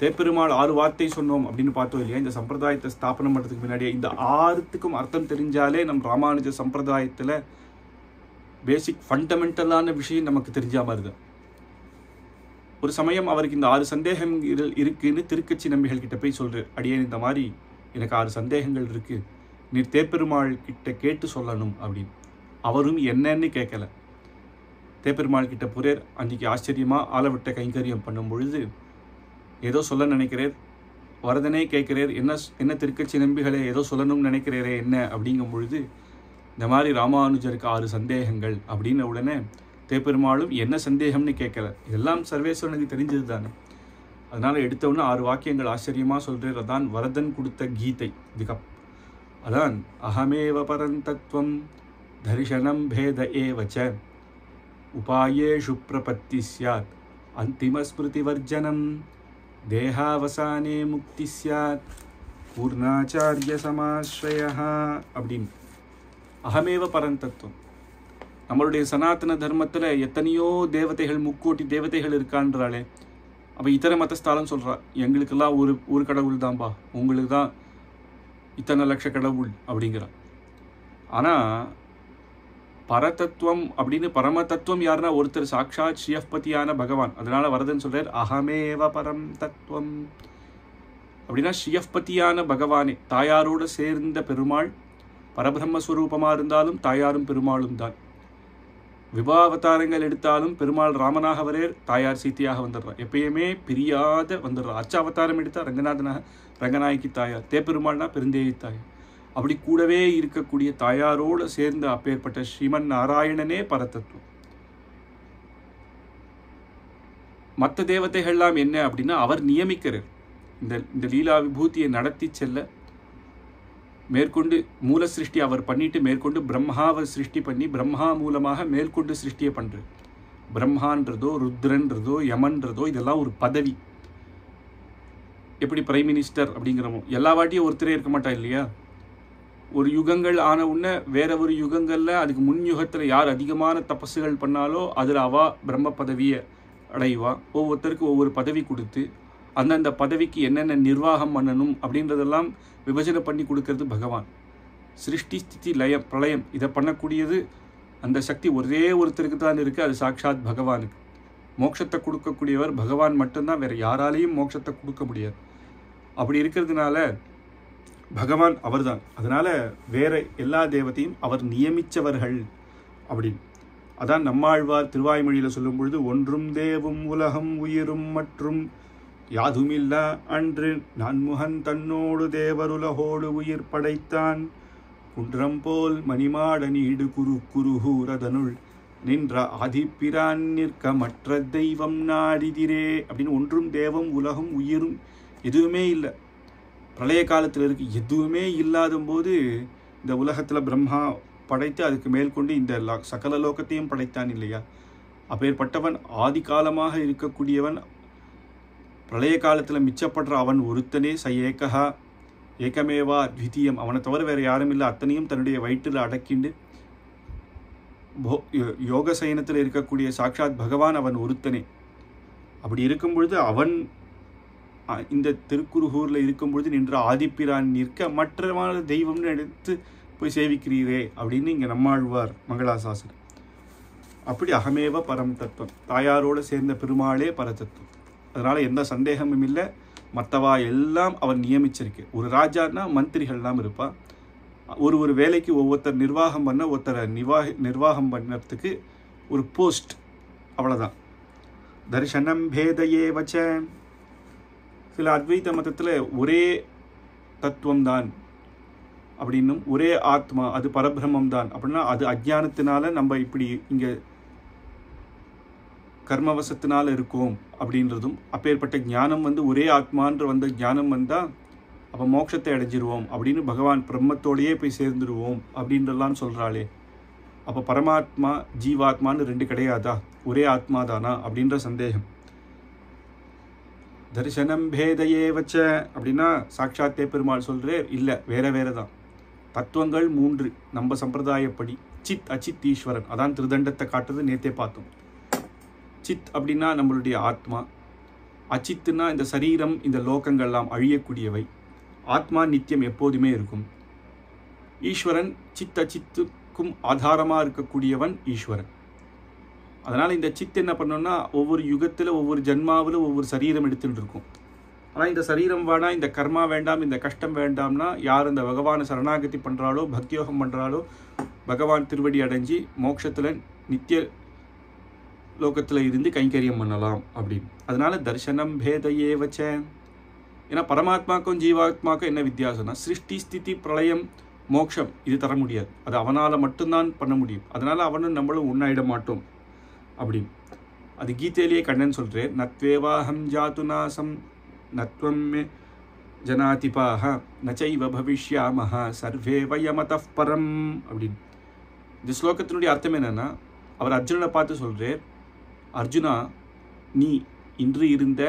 தேப்பெருமாள் 6 வார்த்தை சொன்னோம் அப்படின்னு பார்த்தோம் இல்லையா? இந்த சம்பிரதாயத்தை ஸ்தாபனம் பண்ணுறதுக்கு முன்னாடியே இந்த 6த்துக்கும் அர்த்தம் தெரிஞ்சாலே நம் ராமானுஜ சம்பிரதாயத்தில் பேசிக் ஃபண்டமெண்டலான விஷயம் நமக்கு தெரிஞ்சா மாதிரி தான். ஒரு சமயம் அவருக்கு இந்த 6 சந்தேகங்கள் இருக்குன்னு திருக்கச்சி நம்பிகள் கிட்ட போய் சொல்றார், அடியேன் இந்த மாதிரி எனக்கு 6 சந்தேகங்கள் இருக்கு, நீ தேப்பெருமாள் கிட்ட கேட்டு சொல்லணும் அப்படின்னு. அவரும் என்னன்னு கேட்கல. தேப்பெருமாள் கிட்ட போறார். அன்றைக்கி ஆச்சரியமா ஆளவிட்ட கைங்கரியம் பண்ணும் பொழுது ஏதோ சொல்ல நினைக்கிறார். வரதனே கேட்கிறார், என்ன திருக்கச்சி நம்பிகளே ஏதோ சொல்லணும்னு நினைக்கிறேரே என்ன அப்படிங்கும் பொழுது இந்த மாதிரி ராமானுஜருக்கு 6 சந்தேகங்கள் அப்படின்ன உடனே தேப்பெருமாளும் என்ன சந்தேகம்னு கேட்கல. இதெல்லாம் சர்வேஸ்வரனுக்கு தெரிஞ்சது தானே. அதனால எடுத்தவுடனே 6 வாக்கியங்கள் ஆச்சரியமாக சொல்கிறார். அதான் வரதன் கொடுத்த கீதை. அதான் அகமேவ பரந்தத்வம் தரிசனம் பேத ஏவச்ச உபாயேஷு பிரபத்தி ஸ்யாத் அந்திம ஸ்மிருதி வர்ஜனம் தேகாவசானே முக்தி ஸ்யாத் பூர்ணாச்சாரிய சமாஸ்ரயா அப்படின்னு. அகமேவ பரந்தத்துவம். நம்மளுடைய சனாதன தர்மத்தில் எத்தனையோ தேவதைகள், 3 கோடி தேவதைகள் இருக்கான்றாளே. அப்போ இத்தனை மதஸ்தாலம் சொல்கிறா, எங்களுக்கெல்லாம் ஒரு கடவுள் தான்பா, உங்களுக்கு தான் இத்தனை லட்ச கடவுள் அப்படிங்கிறா. ஆனால் பரதத்துவம் அப்படின்னு பரம தத்துவம் யாருன்னா ஒருத்தர் சாக்ஷாத் ஸ்ரீயப்பதியான பகவான். அதனால வரதன் சொல்றார் அகமேவ பரம் தத்துவம் அப்படின்னா ஸ்ரீயப்பதியான பகவானே, தாயாரோடு சேர்ந்த பெருமாள். பரபிரம்மஸ்வரூபமாக இருந்தாலும் தாயாரும் பெருமாளும் தான். விபாவதாரங்கள் எடுத்தாலும் பெருமாள் ராமனாக வரேர், தாயார் சீத்தையாக வந்துடுறார். எப்பயுமே பிரியாத வந்துடுறார். அச்சாவதாரம் எடுத்தால் ரங்கநாயகி தாயார், தேப்பெருமாள்னா பெருந்தேவி தாயார். அப்படி கூடவே இருக்கக்கூடிய தாயாரோடு சேர்ந்த அப்பேற்பட்ட ஸ்ரீமன் நாராயணனே பரதத்துவம். மற்ற தேவதைகள்லாம் என்ன அப்படின்னா அவர் நியமிக்கிறார். இந்த லீலா விபூதியை நடத்தி செல்ல மேற்கொண்டு மூல சிருஷ்டி அவர் பண்ணிட்டு மேற்கொண்டு பிரம்மாவை சிருஷ்டி பண்ணி பிரம்மா மூலமாக மேற்கொண்டு சிருஷ்டியை பண்ணுறார். பிரம்மான்றதோ ருத்ரன்றதோ யமன்றதோ இதெல்லாம் ஒரு பதவி. எப்படி பிரைம் மினிஸ்டர் அப்படிங்கிறமோ எல்லா வாட்டியும் ஒருத்தரே இருக்க மாட்டா இல்லையா? ஒரு யுகங்கள் ஆன உடனே வேற ஒரு யுகங்களில் அதுக்கு முன் யுகத்தில் யார் அதிகமான தபஸுகள் பண்ணாலோ அதில் அவா பிரம்ம பதவியை அடைவா. ஒவ்வொருத்தருக்கு ஒவ்வொரு பதவி கொடுத்து அந்தந்த பதவிக்கு என்னென்ன நிர்வாகம் பண்ணணும் அப்படின்றதெல்லாம் விபஜனை பண்ணி கொடுக்கறது பகவான். சிருஷ்டி ஸ்திதி லயம் பிரளயம் இதை பண்ணக்கூடியது அந்த சக்தி ஒரே ஒருத்தருக்கு தான் இருக்குது, அது சாக்ஷாத் பகவானுக்கு. மோட்சத்தை கொடுக்கக்கூடியவர் பகவான் மட்டும்தான், வேறு யாராலையும் மோட்சத்தை கொடுக்க முடியாது. அப்படி இருக்கிறதுனால பகவான் அவர்தான். அதனால வேற எல்லா தேவத்தையும் அவர் நியமித்தவர்கள் அப்படின்னு. அதான் நம்மாழ்வார் திருவாய்மொழியில் சொல்லும் பொழுது, ஒன்றும் தேவும் உலகம் உயிரும் மற்றும் யாதுமில்லா அன்று நான்முகன் தன்னோடு தேவருலகோடு உயிர் படைத்தான் குன்றம் போல் மணிமாட நீடு குருகூரதனுள் நின்ற ஆதிப்பிரான் நிற்க மற்ற தெய்வம் நாடிதிரே அப்படின்னு. ஒன்றும் தேவம் உலகம் உயிரும் எதுவுமே இல்லை. பிரளய காலத்தில் இருக்கு எதுவுமே இல்லாத போது இந்த உலகத்தில் பிரம்மா படைத்து அதுக்கு மேற்கொண்டு இந்த சகல லோகத்தையும் படைத்தான் இல்லையா? அப்பேற்பட்டவன் ஆதி காலமாக இருக்கக்கூடியவன். பிரளய காலத்தில் மிச்சப்படுற அவன் ஒருத்தனே ச ஏகமேவா அத்விதீயம். அவனை தவிர வேறு யாரும் இல்லை. அத்தனையும் தன்னுடைய வயிற்றில் அடக்கிண்டு யோக சயனத்தில் இருக்கக்கூடிய சாட்சாத் பகவான் அவன் ஒருத்தனே. அப்படி இருக்கும் பொழுது அவன் இந்த திருக்குறுகூரில் இருக்கும் பொழுது நின்ற ஆதிப்பிரான் நிற்க மற்றமான தெய்வம்னு எடுத்து போய் சேவிக்கிறீரே அப்படின்னு இங்கே நம்மாழ்வார் மங்களாசாசனம். அப்படி அகமேவ பரம் தத்துவம், தாயாரோடு சேர்ந்த பெருமாளே பரதத்துவம். அதனால் எந்த சந்தேகமும் இல்லை. மற்றவா எல்லாம் அவன் நியமிச்சிருக்கு. ஒரு ராஜான்னா மந்திரிகள்லாம் இருப்பா. ஒரு வேலைக்கு ஒவ்வொருத்தர் நிர்வாகம் பண்ண ஒருத்தரை நிர்வாகம் பண்ணுறதுக்கு ஒரு போஸ்ட், அவ்வளோதான். தர்சனம் பேதையே வச்ச. சில அத்வைத மதத்தில் ஒரே தத்துவம்தான் அப்படின்னும் ஒரே ஆத்மா அது பரபிரம்மம் தான் அப்படின்னா அது அஜ்ஞானத்தினால நம்ம இப்படி இங்கே கர்மவசத்தினால இருக்கோம் அப்படின்றதும், அப்பேற்பட்ட ஞானம் ஒரே ஆத்மான்ற ஞானம் வந்தால் அப்போ மோட்சத்தை அடைஞ்சிருவோம் அப்படின்னு பகவான் பிரம்மத்தோடையே போய் சேர்ந்துடுவோம் அப்படின்றலாம் சொல்கிறாளே. அப்போ பரமாத்மா ஜீவாத்மான்னு ரெண்டு கிடையாதா, ஒரே ஆத்மா தானா அப்படின்ற சந்தேகம். தரிசனம் பேதையே வச்ச அப்படின்னா சாட்சாத்தே பெருமாள் சொல்கிறார், இல்லை வேற வேற தான். தத்துவங்கள் மூன்று நம்ம சம்பிரதாயப்படி. சித் அச்சித் ஈஸ்வரன், அதான் திருதண்டத்தை காட்டுறது. நேத்தே பார்த்தோம். சித் அப்படின்னா நம்மளுடைய ஆத்மா, அச்சித்துனா இந்த சரீரம் இந்த லோகங்கள்லாம் அழியக்கூடியவை, ஆத்மா நித்தியம் எப்போதுமே இருக்கும். ஈஸ்வரன் சித் அச்சித்துக்கும் ஆதாரமாக இருக்கக்கூடியவன் ஈஸ்வரன். அதனால் இந்த சித் என்ன பண்ணோம்னா ஒவ்வொரு யுகத்தில் ஒவ்வொரு ஜென்மாவில் ஒவ்வொரு சரீரம் எடுத்துகிட்டு இருக்கும். ஆனால் இந்த சரீரம் வேணாம், இந்த கர்மா வேண்டாம், இந்த கஷ்டம் வேண்டாம்னா யார் இந்த பகவானை சரணாகதி பண்ணுறாளோ பக்தியோகம் பண்ணுறாளோ பகவான் திருவடி அடைஞ்சி மோட்சத்தில் நித்திய லோகத்தில் இருந்து கைங்கரியம் பண்ணலாம் அப்படின்னு. அதனால தர்சனம் பேதையே வச்ச. ஏன்னா பரமாத்மாக்கும் ஜீவாத்மாக்கும் என்ன வித்தியாசம்னா சிருஷ்டி ஸ்திதி பிரளயம் மோட்சம் இது தர முடியாது. அது அவனால் மட்டும்தான் பண்ண முடியும். அதனால அவனும் நம்மளும் ஒன்றாயிட மாட்டோம் அப்படின்னு. அது கீதையிலேயே கண்ணன் சொல்கிறேன், நத்வேவாஹம் ஜாத்து நாசம் நத்வம் ஜனாதிபாக நச்சைவ பவிஷ்யாமஹ சர்வே வயமதஃ பரம் அப்படின்னு. இந்த ஸ்லோகத்தினுடைய அர்த்தம் என்னன்னா, அவர் அர்ஜுனனை பார்த்து சொல்கிறார், அர்ஜுனா நீ இன்று இருந்த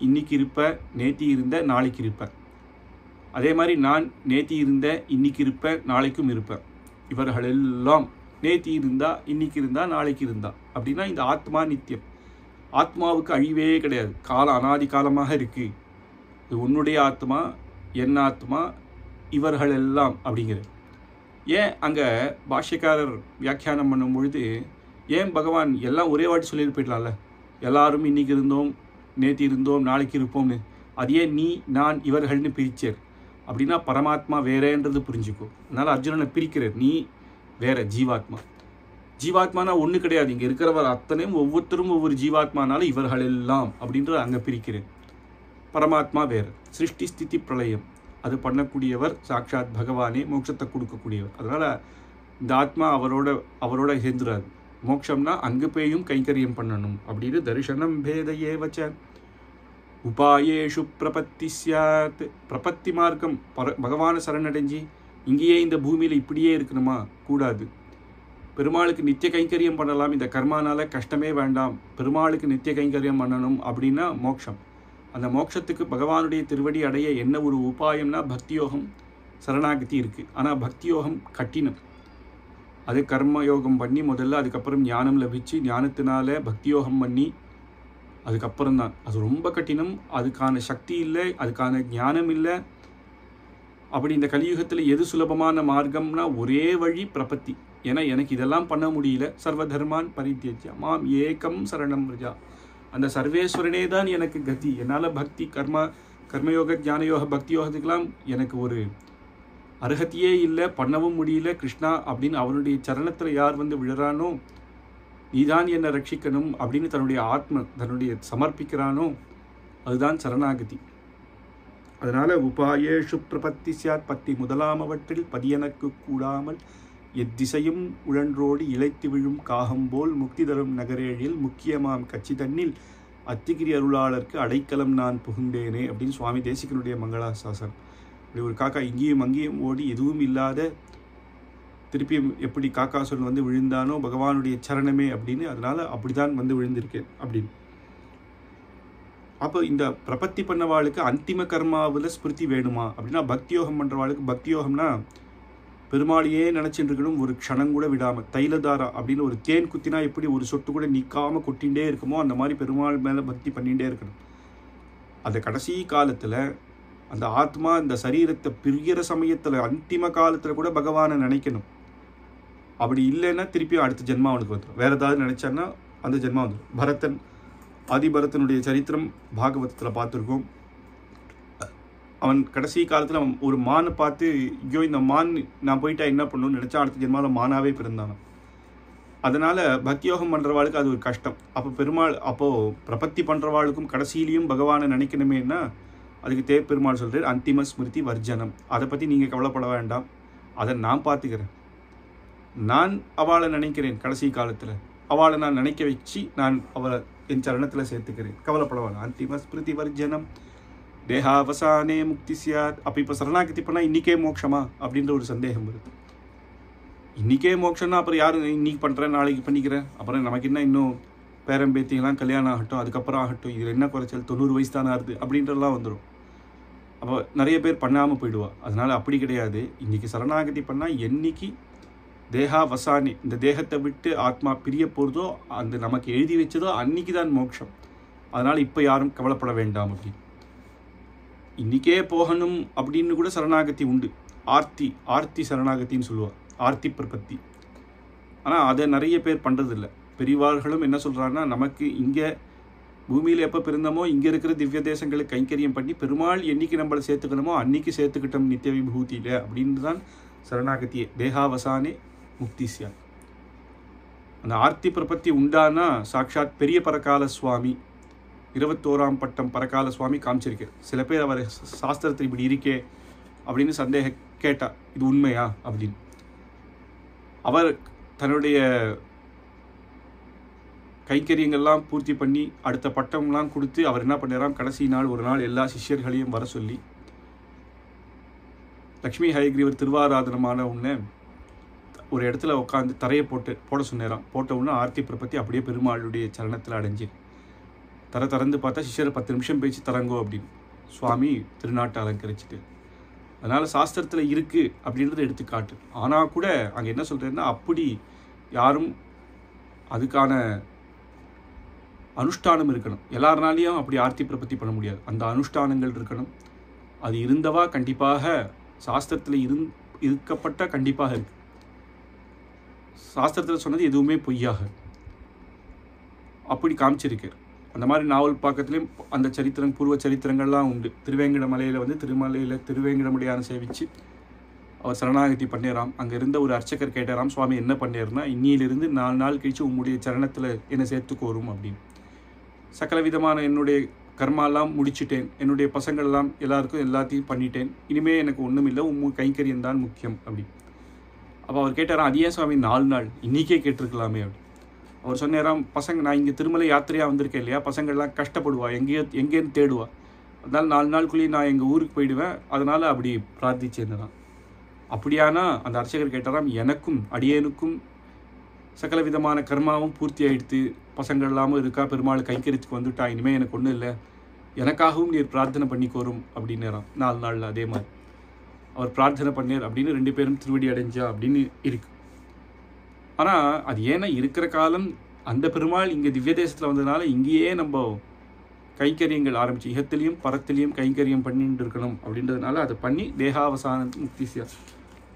இன்னைக்கு இருப்ப, நேத்தி இருந்த நாளைக்கு இருப்ப. அதே மாதிரி நான் நேத்தி இருந்த இன்னைக்கு இருப்ப நாளைக்கும் இருப்பேன். இவர்களெல்லாம் நேத்தி இருந்தா இன்னைக்கு இருந்தா நாளைக்கு இருந்தா அப்படின்னா இந்த ஆத்மா நித்தியம். ஆத்மாவுக்கு அழிவே கிடையாது. காலம் அனாதி காலமாக இருக்கு. இது உன்னுடைய ஆத்மா, என் ஆத்மா, இவர்களெல்லாம் அப்படிங்கிறது. ஏன் அங்கே பாஷ்யக்காரர் வியாக்கியானம் பண்ணும் பொழுது ஏன் பகவான் எல்லாம் ஒரே வாட்டி சொல்லிட்டு போயிடலாம்ல, எல்லாரும் இன்னைக்கு இருந்தோம், நேற்று இருந்தோம், நாளைக்கு இருப்போம்னு. அதையே நீ நான் இவர்கள்னு பிரிச்சார் அப்படின்னா பரமாத்மா வேறேன்றது புரிஞ்சுக்கோ. அதனால் அர்ஜுனனை பிரிக்கிறார், நீ வேற ஜீவாத்மா. ஜீவாத்மானா ஒன்று கிடையாது, இங்கே இருக்கிறவர் அத்தனையும் ஒவ்வொருத்தரும் ஒவ்வொரு ஜீவாத்மானாலும் இவர்கள் எல்லாம் அப்படின்றது அங்கே பிரிக்கிறேன். பரமாத்மா வேறு. சிருஷ்டி ஸ்திதி பிரளயம் அது பண்ணக்கூடியவர் சாட்சாத் பகவானே, மோட்சத்தை கொடுக்கக்கூடியவர். அதனால் இந்த ஆத்மா அவரோட சேர்ந்துடாது. மோட்சம்னா அங்கே போயும் கைங்கரியம் பண்ணணும் அப்படின்னு. தரிசனம் பேதையே வச்ச உபாயேஷு பிரபத்தி சியாத். பிரபத்தி மார்க்கம் பகவானை சரணடைஞ்சி இங்கேயே இந்த பூமியில் இப்படியே இருக்கணுமா? கூடாது. பெருமாளுக்கு நித்திய கைங்கரியம் பண்ணலாம், இந்த கர்மானால கஷ்டமே வேண்டாம், பெருமாளுக்கு நித்திய கைங்கரியம் பண்ணணும் அப்படின்னா மோட்சம். அந்த மோட்சத்துக்கு பகவானுடைய திருவடி அடைய என்ன ஒரு உபாயம்னா பக்தியோகம் சரணாகதி இருக்குது. ஆனால் பக்தியோகம் கட்டினம். அது கர்மயோகம் பண்ணி முதல்ல, அதுக்கப்புறம் ஞானம் லபிச்சு, ஞானத்தினால பக்தியோகம் பண்ணி, அதுக்கப்புறம் தான். அது ரொம்ப கடினம். அதுக்கான சக்தி இல்லை, அதுக்கான ஞானம் இல்லை. அப்படி இந்த கலியுகத்தில் எது சுலபமான மார்க்கம்னா ஒரே வழி பிரபத்தி. ஏன்னா எனக்கு இதெல்லாம் பண்ண முடியல. சர்வதர்மான் பரித்யஜ்ய மாம் ஏகம் சரணம் ரஜா. அந்த சர்வேஸ்வரனே தான் எனக்கு கதி. என்னால் பக்தி கர்மா கர்மயோக ஞானயோக பக்தி யோகத்துக்கெல்லாம் எனக்கு ஒரு அருகத்தையே இல்லை, பண்ணவும் முடியல கிருஷ்ணா அப்படின்னு அவனுடைய சரணத்தில் யார் வந்து விழுறானோ, நீதான் என்னை ரட்சிக்கணும் அப்படின்னு தன்னுடைய சமர்ப்பிக்கிறானோ, அதுதான் சரணாகதி. அதனால உபாயேஷு பிரபத்தி சியாத், பத்தி முதலாமவற்றில் பதியனக்கு கூடாமல் எத்திசையும் உழன்றோடி இழைத்து விழும் காகம்போல் முக்தி தரும் நகரேழில் முக்கியமாம் கட்சி தன்னில் அத்திகிரி அருளாளருக்கு அடைக்கலம் நான் புகுந்தேனே அப்படின்னு சுவாமி தேசிகனுடைய மங்களாசாசனம். இப்படி ஒரு காக்கா இங்கேயும் அங்கேயும் ஓடி எதுவும் இல்லாத திருப்பியும் எப்படி காக்காசுரன் வந்து விழுந்தானோ பகவானுடைய சரணமே அப்படின்னு, அதனால அப்படிதான் வந்து விழுந்திருக்கேன் அப்படின்னு. அப்போ இந்த பிரபத்தி பண்ணவாளுக்கு அந்திம கர்மாவில் ஸ்மிருதி வேணுமா அப்படின்னா, பக்தியோகம் பண்ணுறவாளுக்கு, பக்தியோகம்னா பெருமாளையே நினச்சிட்டு இருக்கணும், ஒரு க்ஷணம் கூட விடாமல். தைலதாரா அப்படின்னு ஒரு தேன் குத்தினா எப்படி ஒரு சொட்டு கூட நிற்காமல் கொட்டிகிட்டே இருக்குமோ அந்த மாதிரி பெருமாள் மேலே பக்தி பண்ணிகிட்டே இருக்கணும். அந்த கடைசி காலத்தில் அந்த ஆத்மா இந்த சரீரத்தை பிரிகிற சமயத்தில் அந்திம காலத்தில் கூட பகவானை நினைக்கணும். அப்படி இல்லைன்னா திருப்பியும் அடுத்த ஜென்மா அவனுக்கு வந்துடும். வேறு ஏதாவது நினச்சான்னா அந்த ஜென்மா வந்துடும். பரதன், ஆதிபரதனுடைய சரித்திரம் பாகவதத்தில் பார்த்துருக்கோம். அவன் கடைசி காலத்தில் அவன் ஒரு மானை பார்த்து, ஐயோ இந்த மான் நான் போயிட்டா என்ன பண்ணணும்னு நினச்சா அடுத்த ஜென்மாவில் மானாவே பிறந்தான். அதனால் பக்தியோகம் பண்ணுறவாளுக்கு அது ஒரு கஷ்டம். அப்போது பிரபத்தி பண்ணுறவாளுக்கும் கடைசியிலையும் பகவானை நினைக்கணுமேன்னா அதுக்கு பெருமாள் சொல்கிறார் அந்திம ஸ்மிருதி வர்ஜனம். அதை பற்றி நீங்கள் கவலைப்பட வேண்டாம், அதை நான் பார்த்துக்கிறேன். நான் அவளை நினைக்கிறேன், கடைசி காலத்தில் அவளை நான் நினைக்க வச்சு நான் அவளை என் சரணத்தில் சேர்த்துக்கிறேன், கவலைப்பட வேண்டாம். அந்திம ஸ்மிருதி வர்ஜனம் தேகாவசானே முக்தி சியாத். அப்போ இப்போ சரணாகதி பண்ணால் இன்றைக்கே மோட்சமா அப்படின்ற ஒரு சந்தேகம் வருது. இன்றைக்கே மோட்சம்னா அப்புறம் யாரும் இன்றைக்கி பண்ணுறேன் நாளைக்கு பண்ணிக்கிறேன், அப்புறம் நமக்கு என்ன இன்னும் பேரம்பேத்திங்கெல்லாம் கல்யாணம் ஆகட்டும், அதுக்கப்புறம் ஆகட்டும், இதில் என்ன குறைச்சல், 90 வயசு தானே ஆகுது அப்படின்றலாம் வந்துடும். அப்போ நிறைய பேர் பண்ணாமல் போயிடுவா. அதனால் அப்படி கிடையாது. இன்றைக்கி சரணாகதி பண்ணால் என்னைக்கு தேகாவசானி, இந்த தேகத்தை விட்டு ஆத்மா பிரிய போகிறதோ, அந்த நமக்கு எழுதி வச்சதோ அன்றைக்கி தான் மோட்சம். அதனால் இப்போ யாரும் கவலைப்பட வேண்டாம் அப்படின்னு. இன்றைக்கே போகணும் அப்படின்னு கூட சரணாகதி உண்டு. ஆர்த்தி சரணாகத்தின்னு சொல்லுவாள், ஆர்த்தி பிரபத்தி. ஆனால் அதை நிறைய பேர் பண்ணுறதில்ல. பெரியவார்களும் என்ன சொல்கிறாங்கன்னா, நமக்கு இங்கே பூமியில் எப்போ பிறந்தமோ இங்கே இருக்கிற திவ்ய தேசங்களுக்கு கைங்கரியம் பண்ணி பெருமாள் என்றைக்கு நம்மளை சேர்த்துக்கணுமோ அன்றைக்கி சேர்த்துக்கிட்டோம் நித்திய விபூதியில் அப்படின்னு தான் சரணாகத்தியே. தேகாவசானே முக்தி சியாத். அந்த ஆர்த்தி பிரபத்தி உண்டானா சாட்சாத் பெரிய பரகால சுவாமி 21ஆம் பட்டம் பரகால சுவாமி காமிச்சிருக்கார். சில பேர் அவர் சாஸ்திரத்தில் இப்படி இருக்கே அப்படின்னு சந்தேகம் கேட்டா, இது உண்மையா அப்படின்னு. அவர் தன்னுடைய கைங்கரியங்கள்லாம் பூர்த்தி பண்ணி அடுத்த பட்டம்லாம் கொடுத்து அவர் என்ன பண்ணாராம், கடைசி நாள் ஒரு நாள் எல்லா சிஷ்யர்களையும் வர சொல்லி லக்ஷ்மி ஹயக்ரீவர் திருவாராதனமான உடனே ஒரு இடத்துல உட்காந்து தரையை போட சொன்னாராம். போட்ட உடனே ஆர்த்தி பிரபத்தி அப்படியே பெருமாளுடைய சரணத்தில் அடைஞ்சு திறந்து பார்த்தா சிஷ்யர் 10 நிமிஷம் பேச்சு தரங்கோ அப்படின்னு சுவாமி திருநாட்டை அலங்கரிச்சுட்டு. அதனால் சாஸ்திரத்தில் இருக்குது அப்படின்றத எடுத்துக்காட்டு. ஆனால் கூட அங்கே என்ன சொல்கிறேன்னா, அப்படி யாரும் அதுக்கான அனுஷ்டானம் இருக்கணும். எல்லாருனாலையும் அப்படி ஆர்த்தி பிரபத்தி பண்ண முடியாது. அந்த அனுஷ்டானங்கள் இருக்கணும். அது இருந்தவா கண்டிப்பாக சாஸ்திரத்தில் இருக்கப்பட்ட கண்டிப்பாக இருக்கு. சாஸ்திரத்தில் சொன்னது எதுவுமே பொய்யாக அப்படி காமிச்சிருக்கார். அந்த மாதிரி நாவல் பக்கத்துலேயும் அந்த சரித்திரம், பூர்வ சரித்திரங்கள்லாம் உண்டு. திருவேங்கடமலையில் வந்து திருவேங்கடமுடியான சேவிச்சு அவர் சரணாகதி பண்ணிடுறாம். அங்கே இருந்த ஒரு அர்ச்சகர் கேட்டாராம், சுவாமி என்ன பண்ணிடுறா, இன்னிலிருந்து 4 நாள் கழிச்சு உங்களுடைய சரணத்தில் என்னை சேர்த்துக்கோரும் அப்படின்னு. சகல விதமான என்னுடைய கர்மாலாம் முடிச்சுட்டேன், என்னுடைய பசங்கள்லாம் எல்லாருக்கும் எல்லாத்தையும் பண்ணிட்டேன், இனிமேல் எனக்கு ஒன்றும் இல்லை, கைங்கரியம் தான் முக்கியம் அப்படின்னு. அப்போ அவர் கேட்டாராம், அது ஏன் சுவாமி 4 நாள், இன்றைக்கே கேட்டிருக்கலாமே அப்படி. அவர் சொன்னாராம், பசங்க நான் இங்கே திருமலை யாத்திரையாக வந்திருக்கேன் இல்லையா, பசங்கள்லாம் கஷ்டப்படுவா, எங்கேன்னு தேடுவா, அதனால் 4 நாளுக்குள்ளேயே நான் எங்கள் ஊருக்கு போயிடுவேன், அதனால் அப்படி பிரார்த்திச்சேன்னு. அப்படியானா அந்த அர்ச்சகர் கேட்டாராம், எனக்கும் அடியேனுக்கும் சகல விதமான கர்மாவும் பூர்த்தி ஆகிடுத்து, பசங்கள் இல்லாமல் இருக்கா, பெருமாள் கைங்கரியத்துக்கு வந்துட்டா, இனிமேல் எனக்கு ஒன்றும் இல்லை, எனக்காகவும் நீர் பிரார்த்தனை பண்ணிக்கோரும் அப்படின்னாராம். 4 நாளில் அதே மாதிரி அவர் பிரார்த்தனை பண்ணார் அப்படின்னு 2 பேரும் திருவடி அடைஞ்சா அப்படின்னு இருக்கு. ஆனால் அது ஏன்னா இருக்கிற காலம் அந்த பெருமாள் இங்கே திவ்ய தேசத்தில் வந்ததுனால இங்கேயே நம்ம கைங்கரியங்கள் ஆரம்பிச்சு இகத்திலையும் பரத்திலையும் கைங்கரியம் பண்ணிட்டு இருக்கணும் அப்படின்றதுனால அதை பண்ணி தேகாவசான முக்தி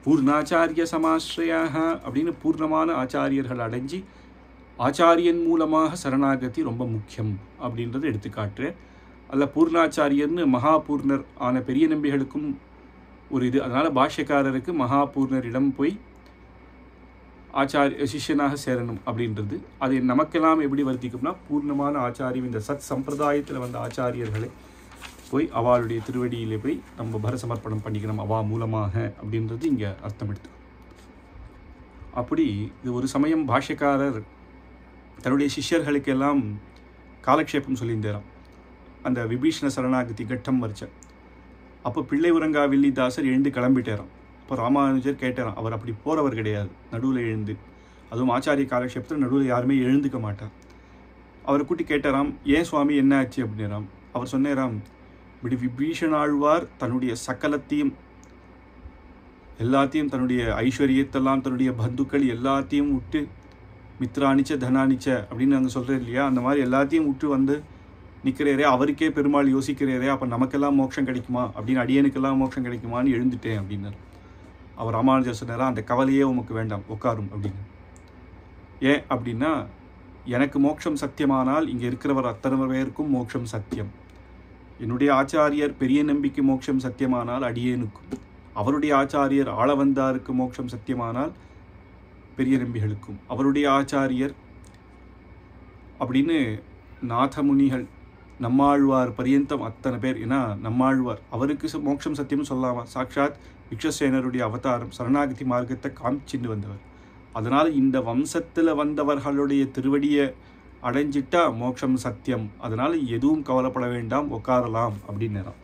பூர்ணாச்சாரிய சமாஸ்ரயாக அப்படின்னு பூர்ணமான ஆச்சாரியர்கள் அடைஞ்சி ஆச்சாரியன் மூலமாக சரணாகதி ரொம்ப முக்கியம் அப்படின்றது எடுத்துக்காட்டு. அல்ல பூர்ணாச்சாரியர்னு மகாபூர்ணர் ஆன பெரிய நம்பிகளுக்கும் ஒரு இது. அதனால் பாஷ்யக்காரருக்கு மகாபூர்ணரிடம் போய் சிஷ்யனாக சேரணும் அப்படின்றது. அது நமக்கெல்லாம் எப்படி வர்த்திக்கும்னா, பூர்ணமான ஆச்சாரியம், இந்த சத் சம்பிரதாயத்தில் வந்த ஆச்சாரியர்களை போய் அவளுடைய திருவடியிலே போய் நம்ம பரசமர்ப்பணம் பண்ணிக்கணும் அவா மூலமாக அப்படின்றது இங்கே அர்த்தம் எடுத்து. அப்படி இது ஒரு சமயம் பாஷ்யக்காரர் தன்னுடைய சிஷ்யர்களுக்கெல்லாம் காலக்ஷேபம் சொல்லியிருந்தாராம். அந்த விபீஷண சரணாகதி கட்டம் வரைச்ச அப்போ பிள்ளை உரங்கா வில்லிதாசர் எழுந்து கிளம்பிட்டாராம். இப்போ ராமானுஜர் கேட்டாராம். அவர் அப்படி போகிறவர் கிடையாது, நடுவில் எழுந்து, அதுவும் ஆச்சாரிய காலக்ஷேபத்தில் நடுவில் யாருமே எழுந்துக்க மாட்டார். அவரை கூட்டி கேட்டாராம், ஏன் சுவாமி என்ன ஆச்சு அப்படின்னாராம். அவர் சொன்னாராம், இப்படி விபீஷணாழ்வார் தன்னுடைய சகலத்தையும் எல்லாத்தையும், தன்னுடைய ஐஸ்வர்யத்தெல்லாம், தன்னுடைய பந்துக்கள் எல்லாத்தையும் விட்டு, மித்ராணிச்ச தனானிச்ச அப்படின்னு நாங்கள் சொல்கிறோம் இல்லையா, அந்த மாதிரி எல்லாத்தையும் விட்டு வந்து நிற்கிறேரே, அவருக்கே பெருமாள் யோசிக்கிறேரே, அப்போ நமக்கெல்லாம் மோட்சம் கிடைக்குமா அப்படின்னு, அடியனுக்கெல்லாம் மோட்சம் கிடைக்குமான்னு எழுந்துட்டேன் அப்படின்னார். அவர் ராமானுஜர் சொன்னாரா, அந்த கவலையே உமக்கு வேண்டாம், உட்காரும் அப்படின்னு. ஏன் அப்படின்னா, எனக்கு மோட்சம் சத்தியமானால் இங்கே இருக்கிறவர் அத்தனை பேருக்கும் மோட்சம் சத்தியம். என்னுடைய ஆச்சாரியர் பெரிய நம்பிக்கை மோட்சம் சத்தியமானால் அடியேனுக்கும், அவருடைய ஆச்சாரியர் ஆளவந்தாருக்கு மோட்சம் சத்தியமானால் பெரிய நம்பிகளுக்கும், அவருடைய ஆச்சாரியர் அப்படின்னு நாதமுனிகள் நம்மாழ்வார் பரியந்தம் அத்தனை பேர். ஏன்னா நம்மாழ்வார் அவருக்கு மோட்சம் சத்தியம்னு சொல்லாமா, சாட்சாத் விக்ஷசேனருடைய அவதாரம், சரணாகதி மார்க்கத்தை காமிச்சிட்டு வந்தவர். அதனால் இந்த வம்சத்தில் வந்தவர்களுடைய திருவடியை அடைஞ்சிட்டா மோட்சம் சத்தியம், அதனால் எதுவும் கவலைப்பட வேண்டாம், உட்காரலாம் அப்படின்னாராம்.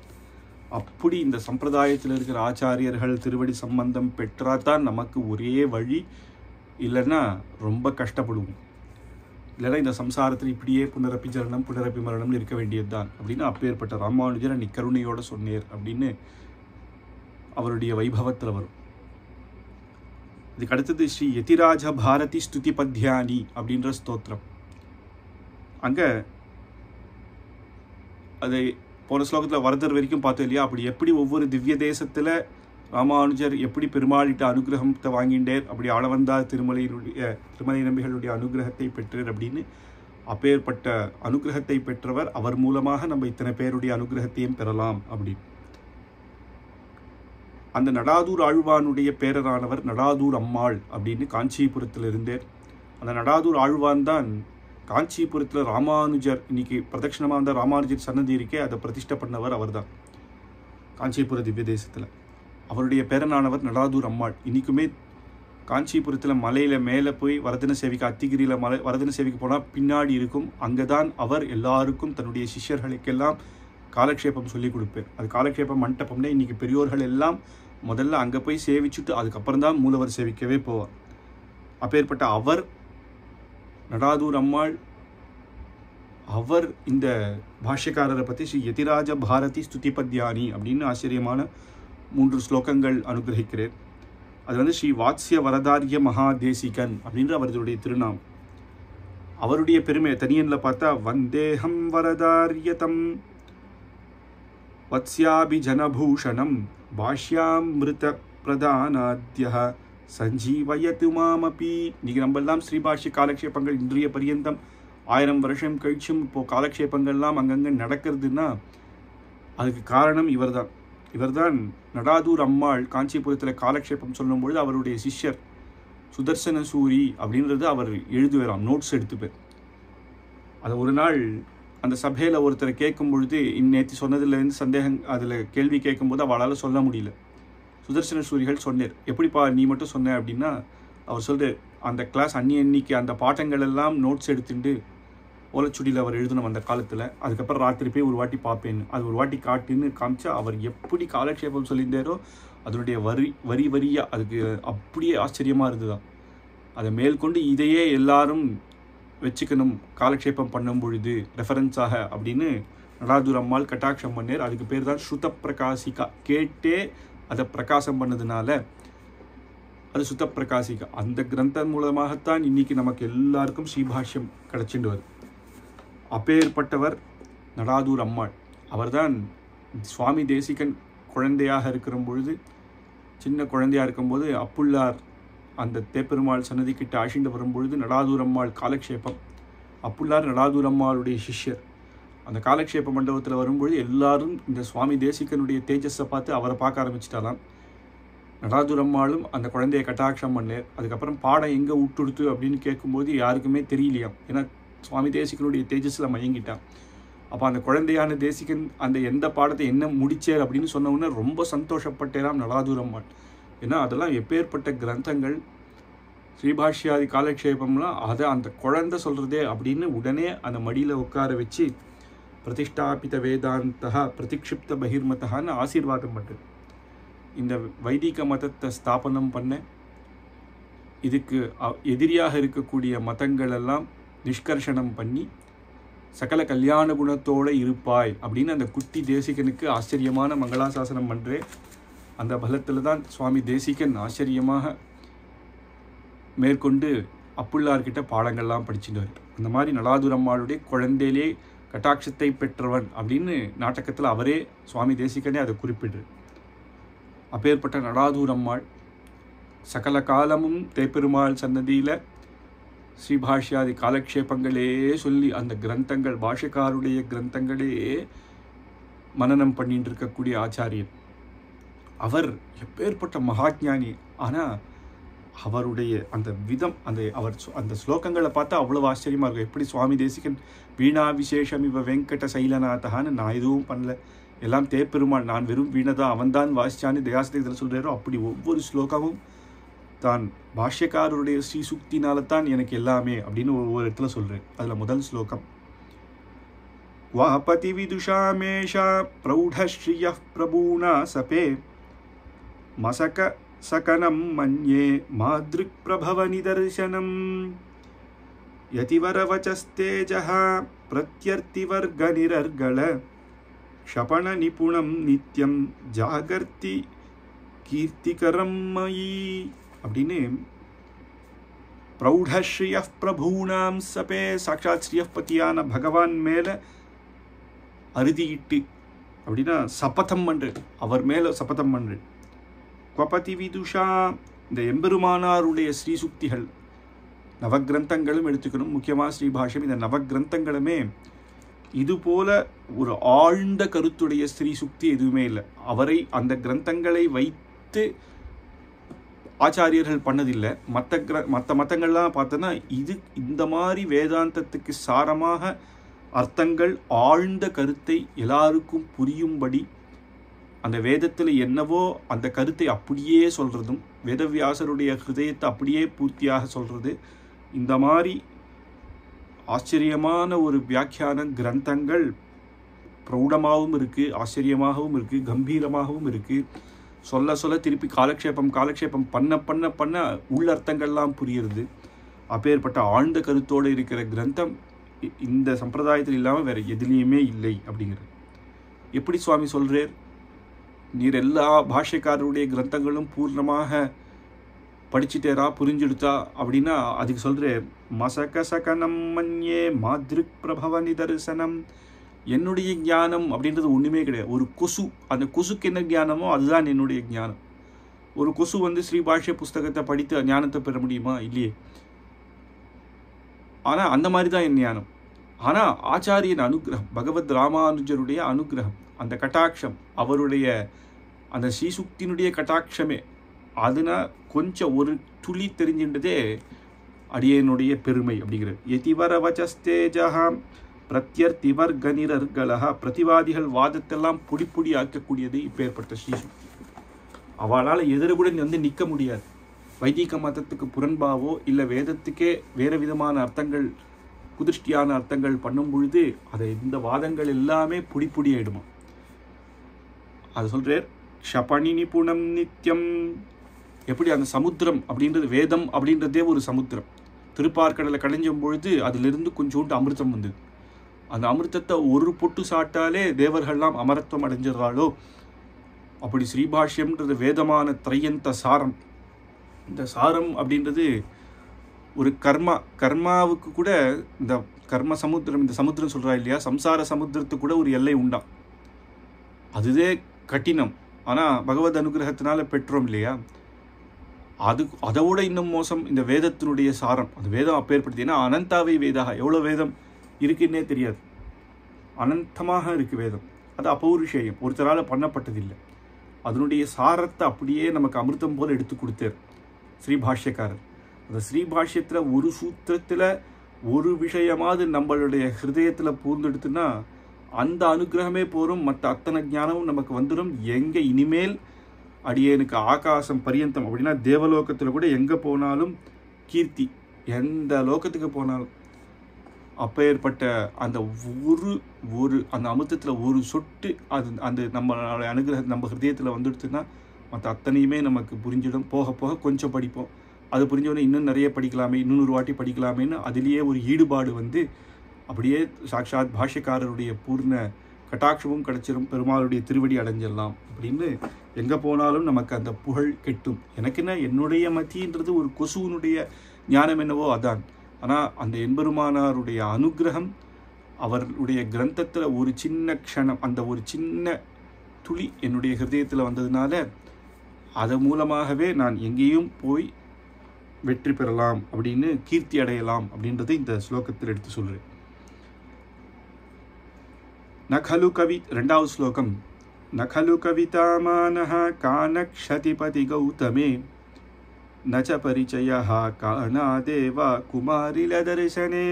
அப்படி இந்த சம்பிரதாயத்தில் இருக்கிற ஆச்சாரியர்கள் திருவடி சம்பந்தம் பெற்றாதான் நமக்கு ஒரே வழி, இல்லைன்னா ரொம்ப கஷ்டப்படுவோம். இல்லைன்னா இந்த சம்சாரத்தில் இப்படியே புனரப்பி ஜனனம் புனரப்பி மரணம்னு இருக்க வேண்டியது தான் அப்படின்னு அப்பேற்பட்ட ராமானுஜரை நீ கருணையோட சொன்னேர் அப்படின்னு அவருடைய வைபவத்தில் வரும். இதுக்கு அடுத்தது ஸ்ரீ யதிராஜ பாரதி ஸ்துதி பத்யானி அப்படின்ற ஸ்தோத்திரம். அங்கே அது போன ஸ்லோகத்தில் வரதர் வரைக்கும் பார்த்தோம் இல்லையா, அப்படி எப்படி ஒவ்வொரு திவ்ய தேசத்தில் ராமானுஜர் எப்படி பெருமாளிட்ட அனுகிரகத்தை வாங்கிண்டேர், அப்படி ஆளவந்தார் திருமலை நம்பிகளுடைய அனுகிரகத்தை பெற்றார் அப்படின்னு. அப்பேற்பட்ட அனுகிரகத்தை பெற்றவர், அவர் மூலமாக நம்ம இத்தனை பேருடைய அனுகிரகத்தையும் பெறலாம் அப்படின்னு. அந்த நடாதூர் ஆழ்வானுடைய பேரரானவர் நடாதூர் அம்மாள் அப்படின்னு காஞ்சிபுரத்தில் இருந்தார். அந்த நடாதூர் ஆழ்வான் தான் காஞ்சிபுரத்தில் ராமானுஜர் இன்னைக்கு பிரதட்சிணமாக வந்த ராமானுஜர் சன்னதி இருக்கே, அதை பிரதிஷ்டை பண்ணவர் அவர் தான் காஞ்சிபுர திவ்ய தேசத்தில். அவருடைய பேரனானவர் நடாதூர் அம்மாள். இன்றைக்குமே காஞ்சிபுரத்தில் மலையில் மேலே போய் வரதன சேவிக்க, அத்திகிரியில் வரதன சேவிக்க போனால் பின்னாடி இருக்கும். அங்கே தான் அவர் எல்லாருக்கும் தன்னுடைய சிஷ்யர்களுக்கெல்லாம் காலக்ஷேபம் சொல்லிக் கொடுப்பார். அது காலக்ஷேபம் மண்டபம்னே. இன்றைக்கி பெரியோர்கள் எல்லாம் முதல்ல அங்கே போய் சேவிச்சுட்டு அதுக்கப்புறம் தான் மூலவர் சேவிக்கவே போவார். அப்பேற்பட்ட அவர் நடாதூர் அம்மாள், அவர் இந்த பாஷ்யக்காரரை பற்றி ஸ்ரீ யதிராஜ பாரதி ஸ்துதி பத்யானி அப்படின்னு ஆச்சரியமான 3 ஸ்லோகங்கள் அனுகிரகிக்கிறார். அது ஸ்ரீ வாத்ஸ்ய வரதாரிய மகாதேசிகன் அப்படின்ற அவருடைய திருநாமம். அவருடைய பெருமை தனியனில் பார்த்தா, வந்தேகம் வரதாரியதம் வத்ஸ்யாபி ஜனபூஷணம் பாஷ்யாமிருத பிரதானாத்ய சஞ்சீவயது மாமபி. இன்னைக்கு நம்ம எல்லாம் ஸ்ரீபாஷ்ய காலக்ஷேபங்கள் இன்றைய பரியந்தம் 1000 வருஷம் கழிச்சும் இப்போது காலக்ஷேபங்கள்லாம் அங்கங்கே நடக்கிறதுன்னா அதுக்கு காரணம் இவர்தான். இவர்தான் நடாதூர் அம்மாள் காஞ்சிபுரத்தில் காலக்ஷேபம் சொல்லும்பொழுது அவருடைய சிஷ்யர் சுதர்சன சூரி அப்படின்றது அவர் எழுதுவாராம், நோட்ஸ் எடுத்துப்பார். அதை ஒரு நாள் அந்த சபையில் ஒருத்தரை கேட்கும் பொழுது, நேற்று சொன்னதுலேருந்து சந்தேகம், அதில் கேள்வி கேட்கும்போது அவளால் சொல்ல முடியல. சுதர்சன சூரிகள் சொன்னார், எப்படிப்பா நீ மட்டும் சொன்ன அப்படின்னா, அவர் சொல்கிறார், அந்த கிளாஸ் அன்னைக்கு அந்த பாட்டங்கள் எல்லாம் நோட்ஸ் எடுத்துட்டு ஓலைச்சுடியில் அவர் எழுதணும் அந்த காலத்தில். அதுக்கப்புறம் ராத்திரி போய் ஒரு வாட்டி பார்ப்பேன்னு, அது ஒரு வாட்டி காட்டுன்னு காமிச்சா அவர் எப்படி காலக்ஷேபம் சொல்லியிருந்தாரோ அதனுடைய வரியாக அதுக்கு அப்படியே ஆச்சரியமாக இருந்துதான். அதை மேற்கொண்டு இதையே எல்லாரும் வச்சுக்கணும் காலக்ஷேபம் பண்ணும் பொழுது ரெஃபரன்ஸாக அப்படின்னு நடாதூர் அம்மாள் கட்டாட்சம் பண்ணார். அதுக்கு பேர் தான் ஸ்ருத பிரகாசிகா. கேட்டே அதை பிரகாசம் பண்ணதுனால அது சுத்த பிரகாசிகா. அந்த கிரந்தம் மூலமாகத்தான் இன்னைக்கு நமக்கு எல்லாருக்கும் ஸ்ரீபாஷ்யம் கிடைச்சிட்டு வருது. அப்பேற்பட்டவர் நடாதூர் அம்மாள். அவர்தான் சுவாமி தேசிகன் குழந்தையாக இருக்கிற பொழுது, சின்ன குழந்தையாக இருக்கும்போது அப்புள்ளார் அந்த தேப்பெருமாள் சன்னதிக்கிட்ட ஆஷிண்டு வரும்பொழுது நடாதூர் அம்மாள் காலக்ஷேபம். அப்புள்ளார் நடாதூர் அம்மாளுடைய சிஷ்யர். அந்த காலக்ஷேப மண்டபத்தில் வரும்பொழுது எல்லாரும் இந்த சுவாமி தேசிகனுடைய தேஜஸை பார்த்து அவரை பார்க்க ஆரம்பிச்சிட்டாலாம். நடாதுரம்மாளும் அந்த குழந்தைய கட்டாட்சம் பண்ணார். அதுக்கப்புறம் பாடம் எங்கே விட்டுடுத்து அப்படின்னு கேட்கும்போது யாருக்குமே தெரியலையாம். ஏன்னா சுவாமி தேசிகனுடைய தேஜஸில் மயங்கிட்டான். அப்போ அந்த குழந்தையான தேசிகன் அந்த எந்த பாடத்தை என்ன முடிச்சார் அப்படின்னு சொன்ன உடனே ரொம்ப சந்தோஷப்பட்டேராம் நடாதுரம்மாள். ஏன்னா அதெல்லாம் எப்பேற்பட்ட கிரந்தங்கள், ஸ்ரீபாஷ்யாதி காலக்ஷேபம்லாம் அதை அந்த குழந்தை சொல்கிறதே அப்படின்னு உடனே அந்த மடியில் உட்கார வச்சு பிரதிஷ்டாபித வேதாந்தா பிரதிக்ஷிப்த பகிர்மத்தான்னு ஆசீர்வாதம் பண்ணுறது. இந்த வைதிக மதத்தை ஸ்தாபனம் பண்ண, இதுக்கு எதிரியாக இருக்கக்கூடிய மதங்களெல்லாம் நிஷ்கர்ஷனம் பண்ணி சகல கல்யாண குணத்தோடு இருப்பாய் அப்படின்னு அந்த குட்டி தேசிகனுக்கு ஆச்சரியமான மங்களாசாசனம் பண்ணுறேன். அந்த பலத்தில் தான் சுவாமி தேசிகன் ஆச்சரியமாக மேற்கொண்டு அப்புள்ளார்கிட்ட பாடங்கள்லாம் படிச்சுட்டார். அந்த மாதிரி நடாதுரம்மாளுடைய குழந்தையிலே கட்டாட்சத்தை பெற்றவன் அப்படின்னு நாடகத்தில் அவரே சுவாமி தேசிகனே அதை குறிப்பிடுற. அப்பேற்பட்ட நடாதுரம்மாள் சகல காலமும் தேப்பெருமாள் சன்னதியில் ஸ்ரீபாஷ்யாதி காலக்ஷேபங்களே சொல்லி அந்த கிரந்தங்கள் பாஷ்யக்காருடைய கிரந்தங்களே மனனம் பண்ணிட்டு இருக்கக்கூடிய ஆச்சாரியன். அவர் எப்பேற்பட்ட மகாஜானி. ஆனால் அவருடைய அந்த விதம், அந்த ஸ்லோகங்களை பார்த்தா அவ்வளோ ஆச்சரியமாக இருக்கும். எப்படி சுவாமி தேசிகன் வீணா விசேஷம் இவ வெங்கட சைலநாதகான்னு நான் எதுவும் பண்ணல, எல்லாம் தேப்பெருமாள், நான் வெறும் வீணதான், அவன்தான் வாசிச்சான்னு தயாசத்தில் சொல்கிறாரோ அப்படி ஒவ்வொரு ஸ்லோகமும் தான் பாஷ்யக்காரருடைய ஸ்ரீ சுக்தினால்தான் எனக்கு எல்லாமே அப்படின்னு ஒவ்வொரு இடத்துல சொல்கிறேன். அதில் முதல் ஸ்லோகம் வாபதி விதுஷாமேஷா பிரௌಢஸ்ரீய பிரபூணா சபே மசக சகனம் மன்யே மாத்ருக் பிரபவ நிதர்சனம் யதிவரவச்சஸ்தேஜஹ பிரத்யர்த்திவர்க நிரர்கள ஷபண நிபுணம் நித்யம் ஜாகர்த்தி கீர்த்திகரம் மயி அப்படின்னு பிரௌಢஸ்ரீய பிரபூணாம் சபே சாட்சாத் ஸ்ரீயப்பதியான பகவான் மேலே அறுதியிட்டு அப்படின்னா சபதம் பண்று, அவர் மேலே சபதம் பண்று. குவபதி விதுஷா இந்த எம்பெருமானாருடைய ஸ்ரீசுக்திகள் நவகிரந்தங்களும் எடுத்துக்கணும். முக்கியமாக ஸ்ரீபாஷ்யம், இந்த நவகிரந்தங்களுமே இதுபோல ஒரு ஆழ்ந்த கருத்துடைய ஸ்ரீசுக்தி எதுவுமே இல்லை. அவரை அந்த கிரந்தங்களை வைத்து ஆச்சாரியர்கள் பண்ணதில்லை. மற்ற மதங்கள்லாம் பார்த்தோன்னா இந்த மாதிரி வேதாந்தத்துக்கு சாரமாக அர்த்தங்கள், ஆழ்ந்த கருத்தை எல்லாருக்கும் புரியும்படி அந்த வேதத்தில் என்னவோ அந்த கருத்தை அப்படியே சொல்கிறதும், வேதவியாசருடைய ஹிருதயத்தை அப்படியே பூர்த்தியாக சொல்கிறது, இந்த மாதிரி ஆச்சரியமான ஒரு வியாக்கியான கிரந்தங்கள் பிரௌடமாகவும் இருக்குது, ஆச்சரியமாகவும் இருக்குது, கம்பீரமாகவும் இருக்குது. சொல்ல சொல்ல திருப்பி காலக்ஷேபம் பண்ண உள்ளர்த்தங்கள்லாம் புரியுறது. அப்பேற்பட்ட ஆழ்ந்த கருத்தோடு இருக்கிற கிரந்தம் இந்த சம்பிரதாயத்தில் இல்லாமல் வேறு எதுலேயுமே இல்லை அப்படிங்கிறது. எப்படி சுவாமி சொல்கிறார், நீர் எல்லா பாஷ்யக்காரருடைய கிரந்தங்களும் பூர்ணமாக படிச்சுட்டேரா, புரிஞ்சுடுத்தா அப்படின்னா அதுக்கு சொல்கிறேன், மசக சகனம் மன்யே மாத்ருக் பிரபவ நிதர்சனம். என்னுடைய ஞானம் அப்படின்றது ஒன்றுமே கிடையாது. ஒரு கொசு, அந்த கொசுக்கு என்ன ஞானமோ அதுதான் என்னுடைய ஞானம். ஒரு கொசு ஸ்ரீபாஷ்ய புஸ்தகத்தை படித்து ஞானத்தை பெற முடியுமா? இல்லையே. ஆனால் அந்த மாதிரி தான் என் ஞானம். ஆனால் ஆச்சாரியன் அனுகிரகம், பகவத் ராமானுஜருடைய அனுகிரகம், அந்த கட்டாட்சம், அவருடைய அந்த ஸ்ரீசுக்தினுடைய கட்டாட்சமே, அதுனா கொஞ்சம் ஒரு துளி தெரிஞ்சின்றதே அடியனுடைய பெருமை அப்படிங்கிறது. எதிவர வச்சஸ்தேஜஹாம் பிரத்யர்த்திவர்க நிரர்களா, பிரதிவாதிகள் வாதத்தெல்லாம் பொடி ஆக்கக்கூடியது இப்பேற்பட்ட ஸ்ரீசுக்தி. அவளால் எதிர கூட நிற்க முடியாது. வைதிக மதத்துக்கு புறம்பாவோ இல்லை வேதத்துக்கே வேறு விதமான அர்த்தங்கள், குதிருஷ்டியான அர்த்தங்கள் பண்ணும் பொழுது அதை இந்த வாதங்கள் எல்லாமே பொடி ஆயிடுமா. அது சொல்கிறார், ஷபணி நிபுணம் நித்தியம். எப்படி அந்த சமுத்திரம் அப்படின்றது, வேதம் அப்படின்றதே ஒரு சமுத்திரம். திருப்பார்கடலை கடைஞ்சும் பொழுது அதிலிருந்து கொஞ்சோண்டு அமிர்தம் வந்தது. அந்த அமிர்தத்தை ஒரு பொட்டு சாட்டாலே தேவர்கள்லாம் அமரத்துவம் அடைஞ்சிடறாளோ, அப்படி ஸ்ரீபாஷ்யம்ன்றது வேதமான திரையந்த சாரம். இந்த சாரம் அப்படின்றது ஒரு கர்மாவுக்கு கூட இந்த கர்ம சமுத்திரம், இந்த சமுத்திரம் சொல்கிறா இல்லையா, சம்சார சமுத்திரத்துக்கு கூட ஒரு எல்லை உண்டாம். அதுவே கட்டினம். ஆனால் பகவத் அனுகிரகத்தினால பெற்றோம் இல்லையா, அதோட இன்னும் மோசம் இந்த வேதத்தினுடைய சாரம். அந்த வேதம் அப்பேற்படுத்தி, ஏன்னா அனந்தாவை வேதாக, எவ்வளோ வேதம் இருக்குன்னே தெரியாது. அனந்தமாக இருக்குது வேதம். அது அபௌருஷேயம், ஒருத்தரால் பண்ணப்பட்டதில்லை. அதனுடைய சாரத்தை அப்படியே நமக்கு அமிர்தம் போல் எடுத்து கொடுத்தார் ஸ்ரீபாஷ்யக்காரர். அந்த ஸ்ரீபாஷ்யத்தில் ஒரு சூத்திரத்தில் ஒரு விஷயமாவது நம்மளுடைய ஹிருதயத்தில் பூந்தெடுத்துன்னா அந்த அனுகிரகமே போரும், மற்ற அத்தனை ஞானமும் நமக்கு வந்துடும். எங்கே இனிமேல் அடியேனுக்கு ஆகாசம் பரியந்தம் அப்படின்னா தேவலோகத்தில் கூட எங்கே போனாலும் கீர்த்தி, எந்த லோகத்துக்கு போனாலும் அப்பேற்பட்ட அந்த ஒரு அந்த அமிர்தத்தில் ஒரு சொட்டு அது அந்த நம்மளோட அனுகிரகம் நம்ம ஹிருதயத்தில் வந்துடுச்சுன்னா மற்ற அத்தனையுமே நமக்கு புரிஞ்சிடும். போக போக கொஞ்சம் படிப்போம், அது புரிஞ்சவொடனே இன்னும் நிறைய படிக்கலாமே, இன்னொரு வாட்டி படிக்கலாமேன்னு அதிலேயே ஒரு ஈடுபாடு வந்து அப்படியே சாட்சாத் பாஷ்யக்காரருடைய பூர்ண கட்டாட்சமும் கிடைச்சிடும், பெருமாளுடைய திருவடி அடைஞ்சிடலாம் அப்படின்னு எங்கே போனாலும் நமக்கு அந்த புகழ் கெட்டும். எனக்கு என்ன, என்னுடைய மத்தின்றது ஒரு கொசுவனுடைய ஞானம் என்னவோ அதான். ஆனால் அந்த எம்பெருமானாருடைய அனுகிரகம், அவருடைய கிரந்தத்தில் ஒரு சின்ன க்ஷணம், அந்த ஒரு சின்ன துளி என்னுடைய ஹிருதயத்தில் வந்ததுனால அது மூலமாகவே நான் எங்கேயும் போய் வெற்றி பெறலாம் அப்படின்னு, கீர்த்தி அடையலாம் அப்படின்றத இந்த ஸ்லோகத்தில் எடுத்து சொல்கிறேன். நகலு கவி, ரெண்டாவது ஸ்லோகம். நகலு கவிதாமானஹ கானக்ஷதிபதி கௌதமே நச்ச பரிச்சயஹ காணாதேவ குமாரிலதர்சனே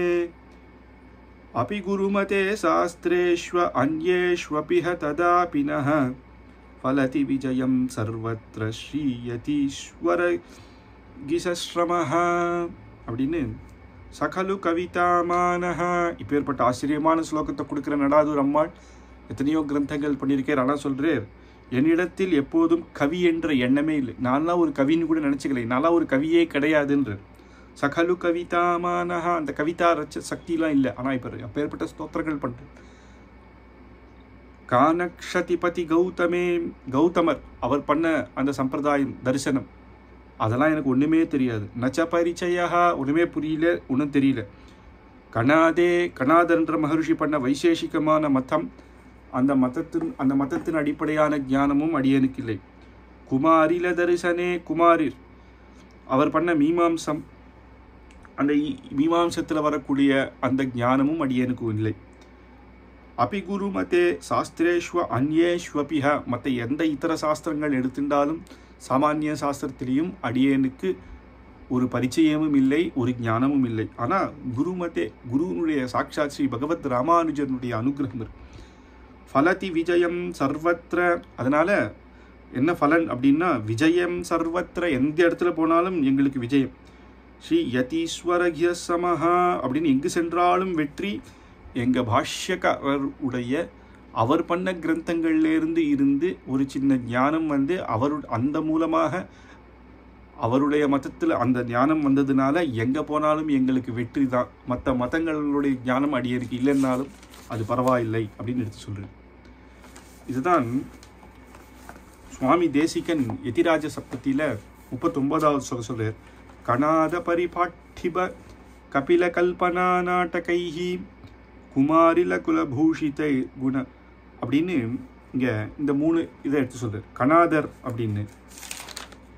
அபி குருமதே சாஸ்திரேஷ்வ அன்யேஷ்வபிஹ ததாபினஹ ஃபலதி விஜயம் சர்வத்ர ஸ்ரீயதீஸ்வர கிசஸ்ரமஹ அப்படின்னு சகலு கவிதாமானஹா. இப்பேற்பட்ட ஆச்சரியமான ஸ்லோகத்தை கொடுக்குற நடாதூர் அம்மாள் எத்தனையோ கிரந்தங்கள் பண்ணியிருக்கார். ஆனால் சொல்கிறார், என்னிடத்தில் எப்போதும் கவி என்ற எண்ணமே இல்லை, நான்லாம் ஒரு கவின்னு கூட நினச்சிக்கலை, நான்லாம் ஒரு கவியே கிடையாதுன்றார். சகலு கவிதாமானஹா, அந்த கவிதா ரச்ச சக்திலாம் இல்லை. ஆனால் இப்போ அப்பேற்பட்ட ஸ்தோத்திரங்கள் பண்ணுறேன். கானக்ஷதிபதி கௌதமே, கௌதமர் அவர் பண்ண அந்த சம்பிரதாயம் தரிசனம் அதெல்லாம் எனக்கு ஒன்றுமே தெரியாது. நச்ச பரிச்சயா, ஒன்றுமே புரியல, ஒன்றும் தெரியல. கணாதன்ற மகர்ஷி பண்ண வைசேஷிகமான மதம், அந்த மதத்தின் அடிப்படையான ஞானமும் அடியனுக்கு இல்லை. குமாரில தரிசனே, குமாரிர் அவர் பண்ண மீமாம்சம், அந்த மீமாம்சத்தில் வரக்கூடிய அந்த ஞானமும் அடியனுக்கு இல்லை. அபி குரு மதே சாஸ்திரேஷ்வ அந்யேஷ்வபிஹ, மற்ற எந்த இதர சாஸ்திரங்கள் எடுத்துட்டாலும் சாமானிய சாஸ்திரத்திலையும் அடியேனுக்கு ஒரு பரிச்சயமும் இல்லை, ஒரு ஞானமும் இல்லை. ஆனால் குருமதே, குருனுடைய சாட்சாத் ஸ்ரீ பகவத் ராமானுஜனுடைய அனுகிரகம் இருக்கு. ஃபலதி விஜயம் சர்வத்திர, அதனால் என்ன பலன் அப்படின்னா விஜயம் சர்வத்திர, எந்த இடத்துல போனாலும் எங்களுக்கு விஜயம். ஸ்ரீ யதீஸ்வரகிய சமஹா அப்படின்னு எங்கு சென்றாலும் வெற்றி. எங்கள் பாஷ்யக்காரருடைய அவர் பண்ண கிரந்தங்கள்லேருந்து இருந்து ஒரு சின்ன ஞானம் வந்து அந்த மூலமாக அவருடைய மதத்தில் அந்த ஞானம் வந்ததுனால எங்கே போனாலும் எங்களுக்கு வெற்றி தான். மற்ற மதங்களுடைய ஞானம் அடியருக்கு இல்லைன்னாலும் அது பரவாயில்லை அப்படின்னு எடுத்து சொல்கிறேன். இதுதான் சுவாமி தேசிகன் யதிராஜ சப்தத்தியில் 39வது சொல்கிறார். கணாத பரிபாட்டிப கபில கல்பனா நாட்டகைஹி குமாரில குலபூஷித குண அப்படின்னு இங்கே இந்த 3 இதை எடுத்து சொல்கிறார். கணாதர் அப்படின்னு,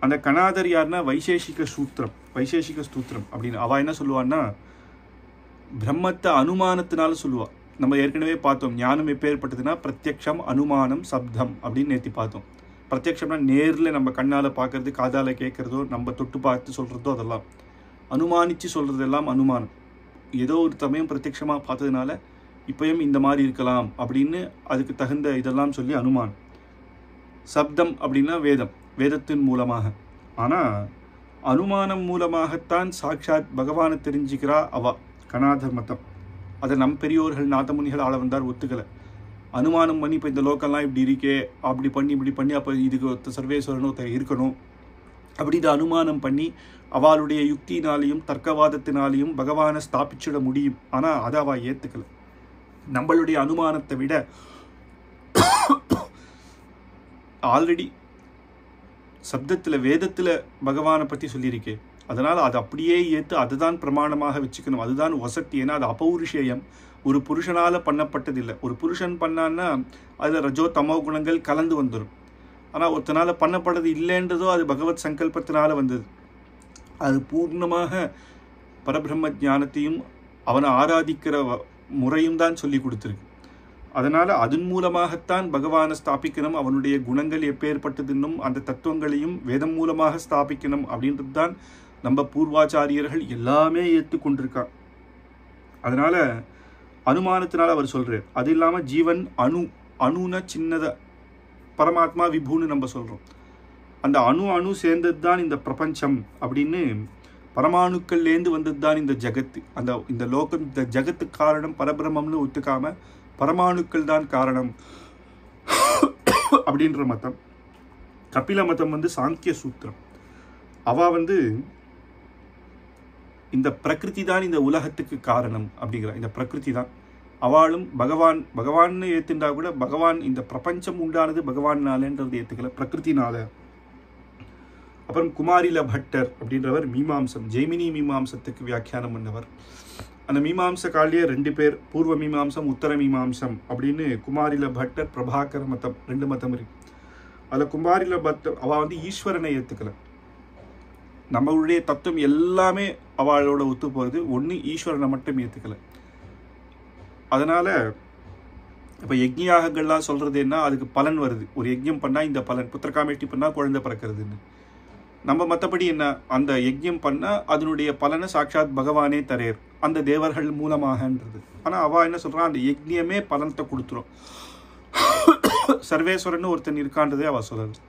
அந்த கணாதர் யாருன்னா வைசேஷிக ஸ்தூத்திரம் அப்படின்னு. அவள் என்ன சொல்லுவான்னா பிரம்மத்தை அனுமானத்தினால சொல்லுவாள். நம்ம ஏற்கனவே பார்த்தோம், ஞானம் எப்பேற்பட்டதுன்னா பிரத்யக்ஷம், அனுமானம், சப்தம் அப்படின்னு நேற்று பார்த்தோம். பிரத்யக்ஷம்னா நேரில் நம்ம கண்ணால் பார்க்கறது, காதால் கேட்குறதோ, நம்ம தொட்டு பார்த்து சொல்கிறதோ அதெல்லாம். அனுமானித்து சொல்கிறது எல்லாம் அனுமானம். ஏதோ ஒரு சமயம் பிரத்யக்ஷமாக பார்த்ததுனால இப்போயும் இந்த மாதிரி இருக்கலாம் அப்படின்னு அதுக்கு தகுந்த இதெல்லாம் சொல்லி அனுமானம். சப்தம் அப்படின்னா வேதத்தின் மூலமாக. ஆனால் அனுமானம் மூலமாகத்தான் சாட்சாத் பகவானை தெரிஞ்சுக்கிறா அவ கணாதர் மதம். அதை நம் பெரியோர்கள் நாதமுனிகள் ஆள வந்தார் ஒத்துக்கலை. அனுமானம் பண்ணி இப்போ இந்த லோக்கெல்லாம் இப்படி இருக்கே, அப்படி பண்ணி அப்போ இதுக்கு சர்வேஸ்வரனோ இருக்கணும் அப்படி இதை அனுமானம் பண்ணி அவளுடைய யுக்தினாலையும் தர்க்கவாதத்தினாலையும் பகவானை ஸ்தாபிச்சிட முடியும். ஆனால் அதை அவள் ஏற்றுக்கலை. நம்மளுடைய அனுமானத்தை விட ஆல்ரெடி சப்தத்தில் வேதத்தில் பகவானை பற்றி சொல்லியிருக்கேன். அதனால் அதை அப்படியே ஏற்று அதுதான் பிரமாணமாக வச்சுக்கணும், அதுதான் வசதி. ஏன்னா அது அபௌருஷேயம், ஒரு புருஷனால் பண்ணப்பட்டதில்லை. ஒரு புருஷன் பண்ணான்னா அதில் ரஜோ தமோ குணங்கள் கலந்து வந்துடும். ஆனால் ஒருத்தனால் பண்ணப்பட்டது இல்லைன்றதோ அது பகவத் சங்கல்பத்தினால் வந்தது. அது பூர்ணமாக பரபிரம்ம ஞானத்தையும் அவனை ஆராதிக்கிற முறையும் தான் சொல்லி கொடுத்துருக்கு. அதனால் அதன் மூலமாகத்தான் பகவானை ஸ்தாபிக்கணும், அவனுடைய குணங்கள் எப்பேற்பட்டதுன்னும் அந்த தத்துவங்களையும் வேதம் மூலமாக ஸ்தாபிக்கணும் அப்படின்றது தான் நம்ம பூர்வாச்சாரியர்கள் எல்லாமே ஏற்றுக்கொண்டிருக்கான். அதனால் அனுமானத்தினால் அவர் சொல்கிறார். அது இல்லாமல் ஜீவன் அணுன சின்னதை, பரமாத்மா விபுன்னு நம்ம சொல்கிறோம். அந்த அணு சேர்ந்தது தான் இந்த பிரபஞ்சம் அப்படின்னு, பரமாணுக்கள்லேருந்து வந்தது தான் இந்த ஜகத்து. இந்த லோகம், இந்த ஜகத்துக்கு காரணம் பரபிரமம்னு ஒத்துக்காம பரமாணுக்கள் தான் காரணம் அப்படின்ற மதம். கபில மதம் சாங்கிய சூத்திரம். அவ இந்த பிரகிருதி தான் இந்த உலகத்துக்கு காரணம் அப்படிங்கிற, இந்த பிரகிருதி தான். அவளும் பகவான்னு ஏத்துண்டா கூட பகவான், இந்த பிரபஞ்சம் உண்டானது பகவான்னாலேன்றது ஏத்துக்கல, பிரகிருத்தினால. அப்புறம் குமாரில பட்டர் அப்படின்றவர் மீமாம்சம், ஜெய்மினி மீமாம்சத்துக்கு வியாக்கியானம் பண்ணவர். அந்த மீமாம்ச காலியே 2 பேர், பூர்வ மீமாம்சம் உத்தர மீமாம்சம் அப்படின்னு. குமாரில பட்டர் பிரபாகர மதம் 2 மதம் இருக்கு. அதில் குமாரில பட்டர் அவள் ஈஸ்வரனை ஏற்றுக்கல. நம்மளுடைய தத்துவம் எல்லாமே அவளோட ஒத்து போகிறது, ஒன்று ஈஸ்வரனை மட்டும் ஏற்றுக்கல. அதனால் இப்போ யஜ்ஞயாகங்கள்லாம் சொல்கிறது என்ன, அதுக்கு பலன் வருது. ஒரு யஜ்ஞம் பண்ணால் இந்த பலன், புத்திரகாமேஷ்டி பண்ணால் குழந்தை பிறக்கிறதுன்னு. நம்ம மற்றபடி என்ன, அந்த யஜ்ஞம் பண்ணால் அதனுடைய பலனை சாட்சாத் பகவானே தரேர், அந்த தேவர்கள் மூலமாகன்றது. ஆனால் அவள் என்ன சொல்கிறான், அந்த யஜ்ஞமே பலனத்தை கொடுத்துரும். சர்வேஸ்வரன் ஒருத்தன் இருக்கான்றதே அவள் சொல்கிறது.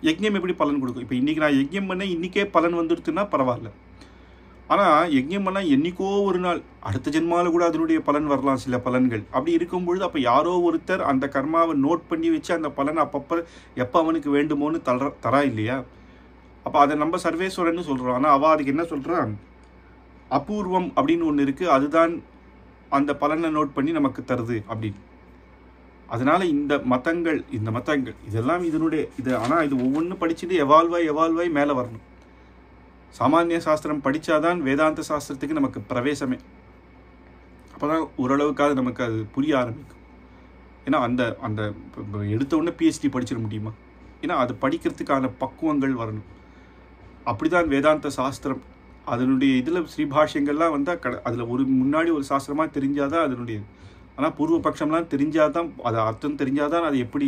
யஜ்ஞம் எப்படி பலன் கொடுக்கும்? இப்போ இன்றைக்கி நான் யஜ்ஞம் பண்ண இன்றைக்கே பலன் வந்துடுதுன்னா பரவாயில்ல. ஆனால் யஜ்ஞம் பண்ணால் என்றைக்கோ ஒரு நாள், அடுத்த ஜென்மாவில் கூட அதனுடைய பலன் வரலாம், சில பலன்கள். அப்படி இருக்கும்பொழுது அப்போ யாரோ ஒருத்தர் அந்த கர்மாவை நோட் பண்ணி வச்சு அந்த பலனை அப்பப்போ எப்போ அவனுக்கு வேண்டுமோன்னு தரா இல்லையா? அப்போ அதை நம்ம சர்வேஸ்வரன்னு சொல்கிறோம். ஆனால் அவள் அதுக்கு என்ன சொல்கிறான், அபூர்வம் அப்படின்னு ஒன்று இருக்குது, அதுதான் அந்த பலனை நோட் பண்ணி நமக்கு தருது அப்படின்னு. அதனால் இந்த மதங்கள் இதெல்லாம் இது. ஆனால் இது ஒவ்வொன்றும் படிச்சுட்டு எவால்வாய் மேலே வரணும். சாமானிய சாஸ்திரம் படித்தாதான் வேதாந்த சாஸ்திரத்துக்கு நமக்கு பிரவேசமே. அப்போ தான் ஓரளவுக்காக நமக்கு அது புரிய ஆரம்பிக்கும். ஏன்னா அந்த எடுத்த உடனே PhD படிச்சிட முடியுமா? ஏன்னா அது படிக்கிறதுக்கான பக்குவங்கள் வரணும். அப்படி தான் வேதாந்த சாஸ்திரம் அதனுடைய இதில் ஸ்ரீபாஷ்யங்கள்லாம் வந்தால் அதில் முன்னாடி ஒரு சாஸ்திரமாக தெரிஞ்சாதான் அதனுடைய. ஆனால் பூர்வபக்ஷம்லாம் தெரிஞ்சாதான், அது அர்த்தம் தெரிஞ்சாதான் அது எப்படி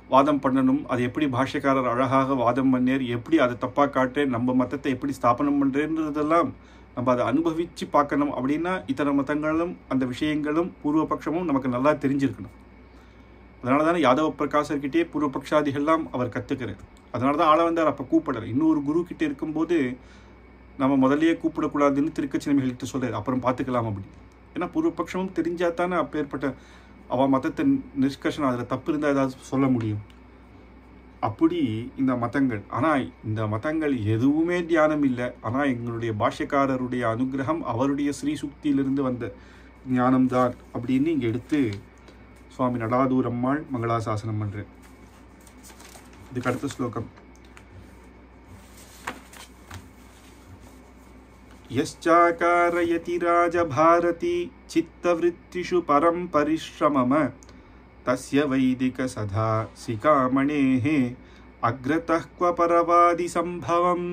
வாதம் பண்ணணும், அது எப்படி பாஷ்யக்காரர் அழகாக வாதம் பண்ணேர், எப்படி அதை தப்பாக காட்டேன், நம்ம மதத்தை எப்படி ஸ்தாபனம் பண்ணுறேன்றதெல்லாம் நம்ம அதை அனுபவித்து பார்க்கணும். அப்படின்னா இத்தனை மதங்களும் அந்த விஷயங்களும் பூர்வபக்ஷமும் நமக்கு நல்லா தெரிஞ்சிருக்கணும். அதனால தானே யாதவ பிரகாசர்கிட்டே பூர்வபக்ஷாதிகள்லாம் அவர் கற்றுக்கிறார். அதனால தான் ஆள வந்தார். அப்போ கூப்பிடறார். இன்னொரு குரு கிட்டே இருக்கும்போது நம்ம முதல்லையே கூப்பிடக்கூடாதுன்னு திருக்கச்சினமிகள்கிட்ட சொல்கிறார், அப்புறம் பார்த்துக்கலாம் அப்படி. ஏன்னா பூர்வபக்ஷமும் தெரிஞ்சால் தானே அப்பேற்பட்ட அவள் மதத்தை நிஷ்கர்ஷனம், அதில் தப்பு இருந்தால் ஏதாவது சொல்ல முடியும். அப்படி இந்த மதங்கள். ஆனால் இந்த மதங்கள் எதுவுமே தியானம் இல்லை. ஆனால் எங்களுடைய பாஷ்யக்காரருடைய அனுகிரகம், அவருடைய ஸ்ரீசுக்தியிலிருந்து வந்த ஞானம்தான் அப்படின்னு இங்கே எடுத்து சுவாமி நடாதூரம்மாள் மங்களாசாசனம் பண்ணுறேன். இதுக்கு அடுத்த ஸ்லோகம். யஸ்சாகாரயதி ராஜபாரதி சித்தவृत्तिषु பரம் பரிஸ்ரமம தஸ்ய வைதிக சதா சிகாமணேஹ அக்ரதः க்வ பரவாதி சம்பவம்.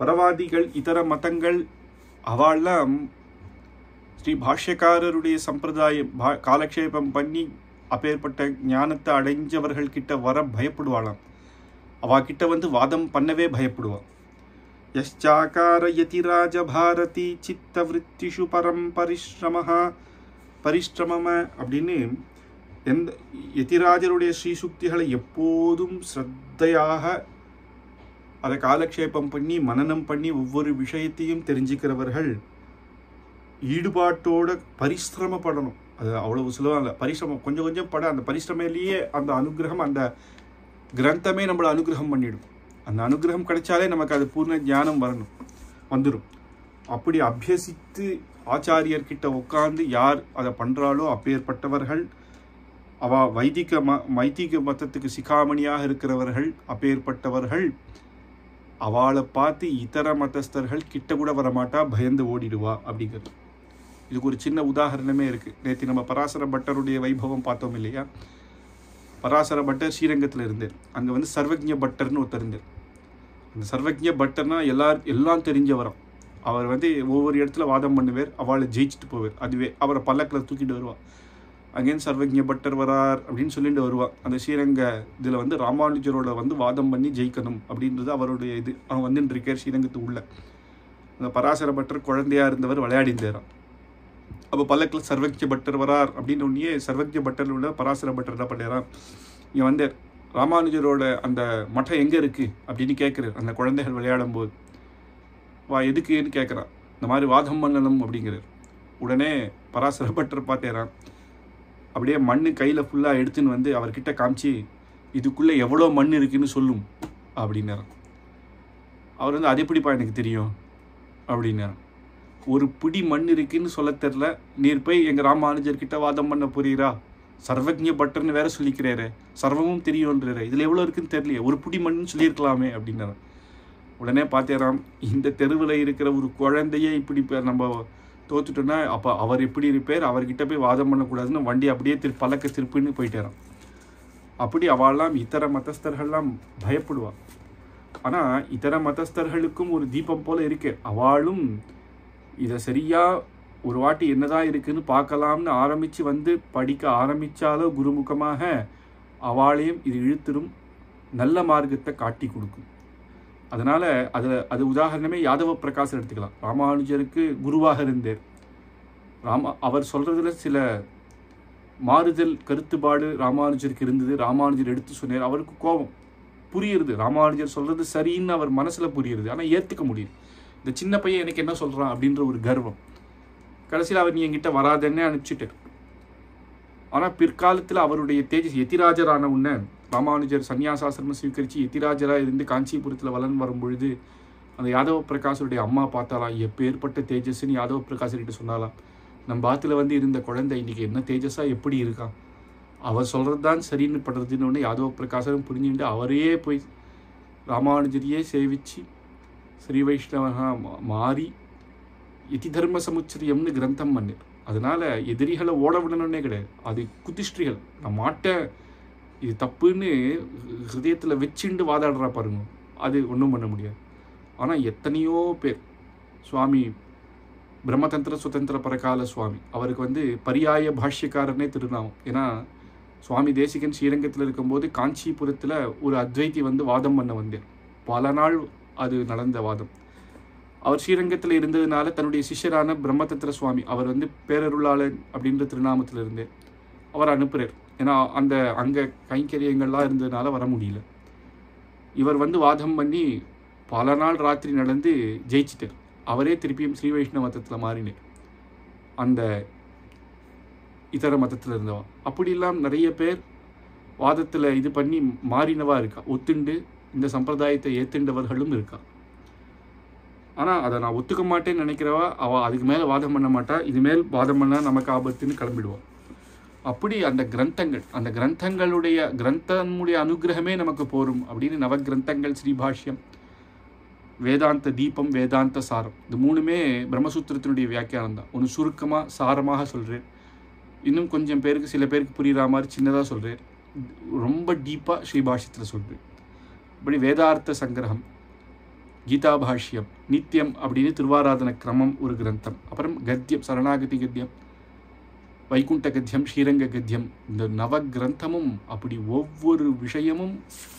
பரவாதிகள், இதர மதங்கள், அவெல்லாம் ஸ்ரீ பாஷ்யக்காரருடைய சம்பிரதாயம் காலக்ஷேபம் பண்ணி அப்பேற்பட்ட ஞானத்தை அடைஞ்சவர்கள் கிட்ட வர பயப்படுவாளாம். அவகிட்ட வாதம் பண்ணவே பயப்படுவாள். யஸ்சாகாரயதி ராஜபாரதி சித்தவृत्तिषु பரம் பரிஸ்ரமம அப்படின்னு எந்த யதிராஜருடைய ஸ்ரீசுக்திகளை எப்போதும் ஸ்ரத்தையாக அதை காலக்ஷேபம் பண்ணி மனனம் பண்ணி ஒவ்வொரு விஷயத்தையும் தெரிஞ்சுக்கிறவர்கள் ஈடுபாட்டோட பரிசிரமப்படணும். அது அவ்வளவு சுலபம் இல்லை. பரிசிரமம் கொஞ்சம் கொஞ்சம் பட, அந்த பரிசிரமையிலேயே அந்த அனுகிரகம், அந்த கிரந்தமே நம்மளை அனுகிரகம் பண்ணிடும். அந்த அனுகிரகம் கிடைச்சாலே நமக்கு அது பூர்ண ஞானம் வந்துடும். அப்படி அபியசித்து ஆச்சாரியர்கிட்ட உட்கார்ந்து யார் அதை பண்ணுறாளோ அப்பேற்பட்டவர்கள், அவள் வைதிக மதத்துக்கு சிகாமணியாக இருக்கிறவர்கள், அப்பேற்பட்டவர்கள் அவளை பார்த்து இதர மதஸ்தர்கள் கிட்ட கூட வரமாட்டா, பயந்து ஓடிடுவா அப்படிங்கிறது. இதுக்கு ஒரு சின்ன உதாரணமே இருக்குது. நேற்று நம்ம பராசர பட்டருடைய வைபவம் பார்த்தோம் இல்லையா? பராசர பட்டர் ஸ்ரீரங்கத்தில் இருந்தார். அங்கே சர்வஜ்ஞ பட்டர்னு ஒருத்தர் இருந்தார். அந்த சர்வஜ்ஞ பட்டர்னா எல்லாம் தெரிஞ்சவரம். அவர் ஒவ்வொரு இடத்துல வாதம் பண்ணுவார், அவளை ஜெயிச்சுட்டு போவார். அதுவே அவரை பல்லக்கில் தூக்கிட்டு வருவார். அங்கேயும் சர்வஜ்ஞ பட்டர் வரார் அப்படின்னு சொல்லிட்டு வருவான். அந்த ஸ்ரீரங்க இதில் வந்து ராமானுஜரோட வந்து வாதம் பண்ணி ஜெயிக்கணும் அப்படின்றது அவருடைய இது. அவன் வந்துட்டு இருக்கார் ஸ்ரீரங்கத்து உள்ள. அந்த பராசர பட்டர் குழந்தையா இருந்தவர் விளையாடிந்தாரான். அப்போ பல்லக்கில் சர்வஜ்ஞ பட்டர் வரார் அப்படின்னு ஒன்றியே சர்வஜ்ஞ பட்டர் உள்ள பராசர பட்டர் என்ன பண்ணாரான், இங்கே வந்தார். ராமானுஜரோட அந்த மட்டம் எங்கே இருக்குது அப்படின்னு கேட்குறாரு அந்த குழந்தைகள் விளையாடும் போது. வா எதுக்குன்னு கேட்குறான். இந்த மாதிரி வாதம் பண்ணணும் அப்படிங்கிறார். உடனே பராசர பட்டர் பார்த்தேறான். அப்படியே மண் கையில் ஃபுல்லாக எடுத்துன்னு வந்து அவர்கிட்ட காமிச்சு, இதுக்குள்ளே எவ்வளோ மண் இருக்குன்னு சொல்லும் அப்படின்னாரான். அவர் வந்து அது எப்படிப்பா எனக்கு தெரியும் அப்படின்னாரான். ஒரு பிடி மண் இருக்குன்னு சொல்ல தெரில, நீர் போய் எங்கள் ராமானுஜர்கிட்ட வாதம் பண்ண போறீரா? சர்வஜ்ஞ பட்டர்னு வேற சொல்லிக்கிறாரு, சர்வமும் தெரியும்ன்றாரு, இதில் எவ்வளோ இருக்குன்னு தெரியலையே, ஒரு பிடி மண்ணுன்னு சொல்லியிருக்கலாமே அப்படின்னாரான். உடனே பார்த்தேராம், இந்த தெருவில் இருக்கிற ஒரு குழந்தையே இப்படி நம்ம தோத்துட்டோன்னா அப்போ அவர் எப்படி இருப்பார், அவர்கிட்ட போய் வாதம் பண்ணக்கூடாதுன்னு வண்டி அப்படியே பல்லக்க திருப்பின்னு போயிட்டாராம். அப்படி அவள்லாம் இதர மதஸ்தர்கள்லாம் பயப்படுவாள். ஆனால் இதர மதஸ்தர்களுக்கும் ஒரு தீபம் போல இருக்கு. அவளும் இதை சரியாக ஒரு வாட்டி என்னதான் இருக்குன்னு பார்க்கலாம்னு ஆரம்பித்து வந்து படிக்க ஆரம்பித்தாலோ குருமுகமாக அவளையும் இது இழுத்துடும், நல்ல மார்க்கத்தை காட்டி கொடுக்கும். அதனால் அது உதாரணமே யாதவ பிரகாசர் எடுத்துக்கலாம். ராமானுஜருக்கு குருவாக இருந்தார். அவர் சொல்கிறதுல சில மாறுதல் கருத்துப்பாடு ராமானுஜருக்கு இருந்தது. ராமானுஜர் எடுத்து சொன்னார். அவருக்கு கோபம் புரியுறது, ராமானுஜர் சொல்கிறது சரின்னு அவர் மனசில் புரியுறது, ஆனால் ஏற்றுக்க முடியுது. இந்த சின்ன பையன் எனக்கு என்ன சொல்கிறான் அப்படின்ற ஒரு கர்வம். கடைசியில் அவர் நீ என்கிட்ட வராதன்னே அனுப்பிச்சிட்டார். ஆனால் பிற்காலத்தில் அவருடைய தேஜஸ் யதிராஜரான உடனே ராமானுஜர் சன்னியாசாசிரமம் ஸ்வீகரித்து யதிராஜராக இருந்து காஞ்சிபுரத்தில் வளர்ந்து வரும்பொழுது அந்த யாதவ பிரகாசருடைய அம்மா பார்த்தாலாம், எப்பேற்பட்ட தேஜஸ்ன்னு யாதவ பிரகாசர்கிட்ட சொன்னாலாம், நம்ம பாத்தில் வந்து இருந்த குழந்தை இன்றைக்கி என்ன தேஜஸாக எப்படி இருக்கான், அவர் சொல்கிறது தான் சரின்னு படுறதுன்னு ஒன்று யாதவ பிரகாசரும் புரிஞ்சுட்டு அவரையே போய் ராமானுஜரையே சேவித்து ஸ்ரீ வைஷ்ணவனாக மாறி யதி தர்ம சமுச்சரியம்னு கிரந்தம் பண்ணார். அதனால் எதிரிகளை ஓட விடணுன்னே கிடையாது, அது குதிஷ்டிகள். நான் மாட்டேன், இது தப்புன்னு ஹிருதயத்தில் வச்சுண்டு வாதாடுறா பாருங்க, அது ஒன்றும் பண்ண முடியாது. ஆனால் எத்தனையோ பேர் சுவாமி பிரம்மதந்திர சுதந்திர பரகால சுவாமி, அவருக்கு வந்து பரியாய பாஷ்யக்காரனே திருநாமம். ஏன்னா சுவாமி தேசிகன் ஸ்ரீரங்கத்தில் இருக்கும்போது காஞ்சிபுரத்தில் ஒரு அத்வைத்தி வந்து வாதம் பண்ண வந்தார். பல நாள் அது நடந்த வாதம். அவர் ஸ்ரீரங்கத்தில் இருந்ததுனால தன்னுடைய சிஷ்யரான பிரம்மதந்திர சுவாமி, அவர் வந்து பேரருளாளன் அப்படின்ற திருநாமத்தில் இருந்து அவர் அனுப்புகிறார். ஏன்னா அங்கே கைங்கரியங்கள்லாம் இருந்ததுனால வர முடியல. இவர் வந்து வாதம் பண்ணி பல நாள் ராத்திரி நடந்து ஜெயிச்சிட்டார். அவரே திருப்பியும் ஸ்ரீ வைஷ்ணவ மதத்தில் மாறினார், அந்த இதர மதத்தில் இருந்தவா. அப்படிலாம் நிறைய பேர் வாதத்தில் இது பண்ணி மாறினவா இருக்கா, ஒத்துண்டு இந்த சம்பிரதாயத்தை ஏற்றுண்டவர்களும் இருக்கா. ஆனால் அதை நான் ஒத்துக்க மாட்டேன்னு நினைக்கிறவா அவள் அதுக்கு மேலே வாதம் பண்ண மாட்டா, இதுமேல் வாதம் பண்ணால் நமக்கு ஆபத்துன்னு கிளம்பிடுவோம். அப்படி அந்த கிரந்தங்களுடைய அனுகிரகமே நமக்கு போரும் அப்படின்னு நவகிரந்தங்கள், ஸ்ரீபாஷ்யம், வேதாந்த தீபம், வேதாந்த சாரம், இது மூணுமே பிரம்மசூத்திரத்தினுடைய வியாக்கியானம் தான். ஒன்று சுருக்கமாக சாரமாக சொல்கிறேன், இன்னும் கொஞ்சம் பேருக்கு சில பேருக்கு புரிகிற மாதிரி சின்னதாக சொல்கிறேன், ரொம்ப டீப்பாக ஸ்ரீபாஷ்யத்தில் சொல்கிறேன். இப்படி வேதார்த்த சங்கிரகம், கீதா பாஷ்யம், நித்தியம் அப்படின்னு திருவாராதன கிரமம் ஒரு கிரந்தம், அப்புறம் கத்தியம், சரணாகதி கத்தியம், வைகுண்ட கத்தியம், ஸ்ரீரங்க கத்தியம், இந்த நவ கிரந்தமும் அப்படி ஒவ்வொரு விஷயமும்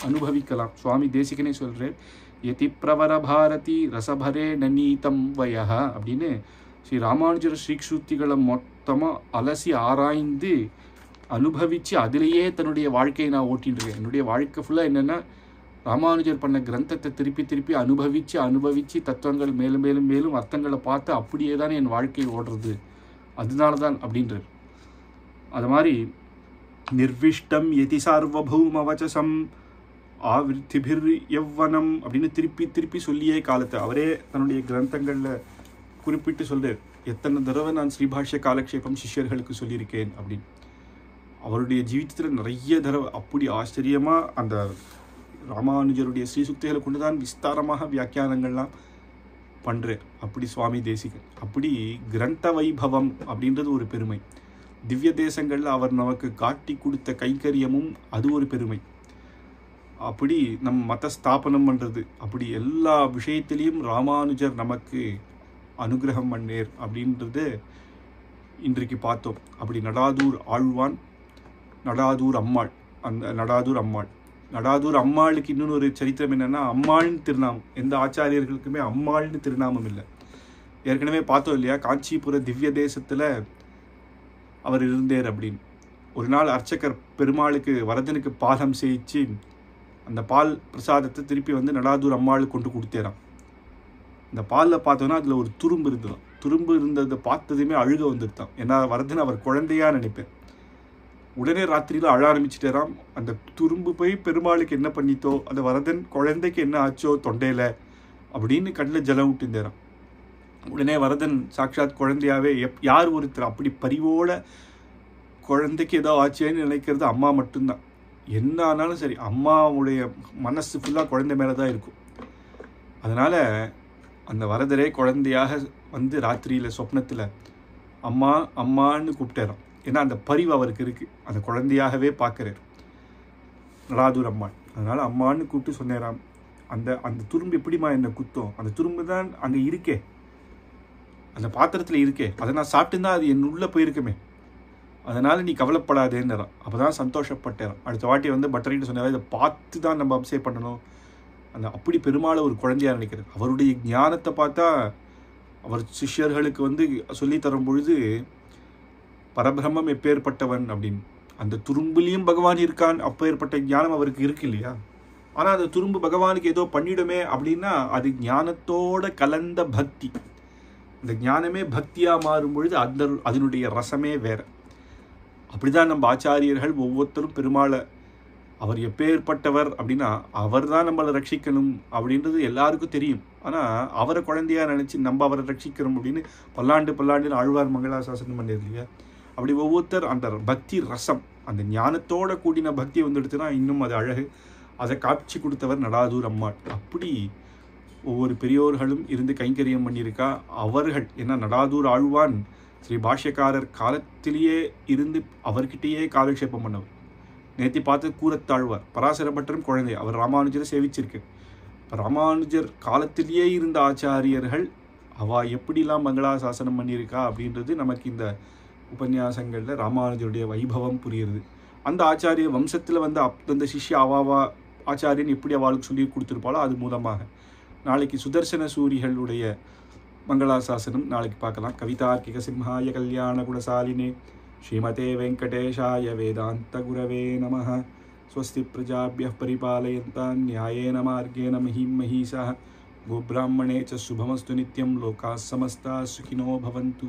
அனுபவிக்கலாம். சுவாமி தேசிகனே சொல்கிறேன், யதி பிரவர பாரதி ரசபரே நநீதம் வயஹ அப்படின்னு ஸ்ரீ ராமானுஜர் ஸ்ரீக்ஷூத்திகளை மொத்தமாக அலசி ஆராய்ந்து அனுபவித்து அதிலேயே தன்னுடைய வாழ்க்கையை நான் ஓட்டின்னு. என்னுடைய வாழ்க்கை ஃபுல்லாக என்னென்னா ராமானுஜர் பண்ண கிரந்தத்தை திருப்பி திருப்பி அனுபவித்து தத்துவங்கள் மேலும் மேலும் மேலும் அர்த்தங்களை பார்த்து அப்படியே தான் என் வாழ்க்கையை ஓடுறது, அதனால தான் அப்படின்றார். அது மாதிரி நிர்விஷ்டம் யதி சார்வபௌம வச்சசம் ஆவிருத்திபிர் யவ்வனம் அப்படின்னு திருப்பி திருப்பி சொல்லியே காலத்தை அவரே தன்னுடைய கிரந்தங்களில் குறிப்பிட்டு சொல்கிறார். எத்தனை தடவை நான் ஸ்ரீபாஷ்ய காலக்ஷேபம் சிஷ்யர்களுக்கு சொல்லியிருக்கேன் அப்படின்னு. அவருடைய ஜீவிதத்தில் நிறைய தடவை அப்படி ஆச்சரியமாக அந்த ராமானுஜருடைய ஸ்ரீசுக்திகளை கொண்டு தான் விஸ்தாரமாக வியாக்கியானங்கள்லாம் பண்ணுறார். அப்படி சுவாமி தேசிகன். அப்படி கிரந்த வைபவம் அப்படின்றது ஒரு பெருமை. திவ்ய தேசங்களில் அவர் நமக்கு காட்டி கொடுத்த கைங்கரியமும் அது ஒரு பெருமை. அப்படி நம் மத ஸ்தாபனம் பண்ணுறது, அப்படி எல்லா விஷயத்திலையும் ராமானுஜர் நமக்கு அனுகிரகம் பண்ணேர் அப்படின்றது இன்றைக்கு பார்த்தோம். அப்படி நடாதூர் ஆழ்வான், நடாதூர் அம்மாள். அந்த நடாதூர் அம்மாளுக்கு இன்னொன்று ஒரு சரித்திரம் என்னென்னா, அம்மாள்னு திருநாமம். எந்த ஆச்சாரியர்களுக்குமே அம்மாள்னு திருநாமம் இல்லை. ஏற்கனவே பார்த்தோம் இல்லையா, காஞ்சிபுர திவ்ய தேசத்தில் அவர் இருந்தார் அப்படின்னு. ஒரு நாள் அர்ச்சகர் பெருமாளுக்கு வரதனுக்கு பாலம் செய்ச்சு அந்த பால் பிரசாதத்தை திருப்பி வந்து நடாதூர் அம்மாளுக்கு கொண்டு கொடுத்தேராம். இந்த பாலில் பார்த்தோன்னா அதில் ஒரு துரும்பு இருந்துதான். துரும்பு இருந்ததை பார்த்ததுமே அழுக வந்துருத்தான். ஏன்னா வரதன் அவர் குழந்தையாக நினைப்பேன். உடனே ராத்திரியில் அழ ஆரம்பிச்சுட்டேராம். அந்த துரும்பு போய் பெருமாளுக்கு என்ன பண்ணித்தோ, அந்த வரதன் குழந்தைக்கு என்ன ஆச்சோ தொண்டையில் அப்படின்னு கண்ணில் ஜலம் விட்டுந்தேராம். உடனே வரதன் சாட்சாத் குழந்தையாவே யார் ஒருத்தர் அப்படி பரிவோட குழந்தைக்கு ஏதோ ஆச்சேன்னு நினைக்கிறது அம்மா மட்டும்தான். என்ன ஆனாலும் சரி, அம்மாவுடைய மனசு ஃபுல்லாக குழந்தை மேலே தான் இருக்கும். அதனால் அந்த வரதரே குழந்தையாக வந்து ராத்திரியில் சொப்னத்தில் அம்மா அம்மான்னு கூப்பிட்டாராம். ஏன்னா அந்த பரிவு அவருக்கு இருக்குது, அந்த குழந்தையாகவே பார்க்குறார் நடாதூர் அம்மாள். அதனால் அம்மான்னு கூப்பிட்டு சொன்னேராம், அந்த துரும்பு எப்படிமா என்ன குத்தம், அந்த துரும்பு தான் அங்கே இருக்கே, அந்த பாத்திரத்தில் இருக்கே, அதை நான் சாப்பிட்டுதான் அது என் உள்ளே போயிருக்குமே, அதனால் நீ கவலைப்படாதேன்னுறான். அப்போ தான் சந்தோஷப்பட்டேறான். அடுத்த வாட்டி வந்து பட்டர்கிட்ட சொன்னார், இதை பார்த்து தான் நம்ம அபிஷேகம் பண்ணணும். அந்த அப்படி பெருமாளை ஒரு குழந்தையாக நினைக்கிறார். அவருடைய ஞானத்தை பார்த்தா அவர் சிஷ்யர்களுக்கு வந்து சொல்லித்தரும் பொழுது பரபிரம்மம் எப்பேற்பட்டவன் அப்படின்னு, அந்த துரும்புலேயும் பகவான் இருக்கான், அப்பேற்பட்ட ஞானம் அவருக்கு இருக்கு இல்லையா. ஆனால் அந்த துரும்பு பகவானுக்கு ஏதோ பண்ணிடுமே அப்படின்னா அது ஞானத்தோட கலந்த பக்தி. அந்த ஞானமே பக்தியாக மாறும் பொழுது அதனுடைய ரசமே வேற. அப்படிதான் நம்ம ஆச்சாரியர்கள் ஒவ்வொருத்தரும் பெருமாளை அவர் எப்பேற்பட்டவர் அப்படின்னா அவர் தான் நம்மளை ரட்சிக்கணும் அப்படின்றது எல்லாருக்கும் தெரியும். ஆனால் அவரை குழந்தையாக நினச்சி நம்ம அவரை ரட்சிக்கணும் அப்படின்னு பல்லாண்டு ஆழ்வார் மங்களாசாசனம் பண்ணியது இல்லையா. அப்படி ஒவ்வொருத்தர் அந்த பக்தி ரசம், அந்த ஞானத்தோட கூடின பக்தியை வந்துடுத்துனா இன்னும் அது அழகு. அதை காட்சி கொடுத்தவர் நடாதூர் அம்மாள். அப்படி ஒவ்வொரு பெரியோர்களும் இருந்து கைங்கரியம் பண்ணியிருக்கா. அவர்கள் ஏன்னா நடாதூர் ஆழ்வான் ஸ்ரீ பாஷ்யக்காரர் காலத்திலேயே இருந்து அவர்கிட்டயே காலக்ஷேபம் பண்ணவர். நேற்று பார்த்து கூரத்தாழ்வார், பராசரப்பட்டரும் குழந்தை, அவர் ராமானுஜரை சேவிச்சிருக்கு. இப்போ ராமானுஜர் காலத்திலேயே இருந்த ஆச்சாரியர்கள் அவ எப்படிலாம் மங்களாசாசனம் பண்ணியிருக்கா அப்படின்றது நமக்கு இந்த உபன்யாசங்களில் ராமானுஜருடைய வைபவம் புரியுறது. அந்த ஆச்சாரிய வம்சத்தில் வந்து அந்த சிஷ்ய அவாவா ஆச்சாரியன் எப்படி அவளுக்கு சொல்லி கொடுத்துருப்பாளோ அது மூலமாக நாளைக்கு சுதர்சன சூரிகளுடைய மங்களாசாசனம் நாளைக்கு பார்க்கலாம். கவிதார்க்கிக சிம்ஹாய கல்யாண குணசாலினே ஸ்ரீமதே வெங்கடேஷாய வேதாந்த குரவே நமः. ஸ்வஸ்தி பிரஜாभ्यः परिपालयन्तान् न्यायेन मार्गेण महीं महिषाः. गोब्राह्मणे च शुभमस्तु नित्यं. लोकाः समस्ताः सुखिनो भवन्तु.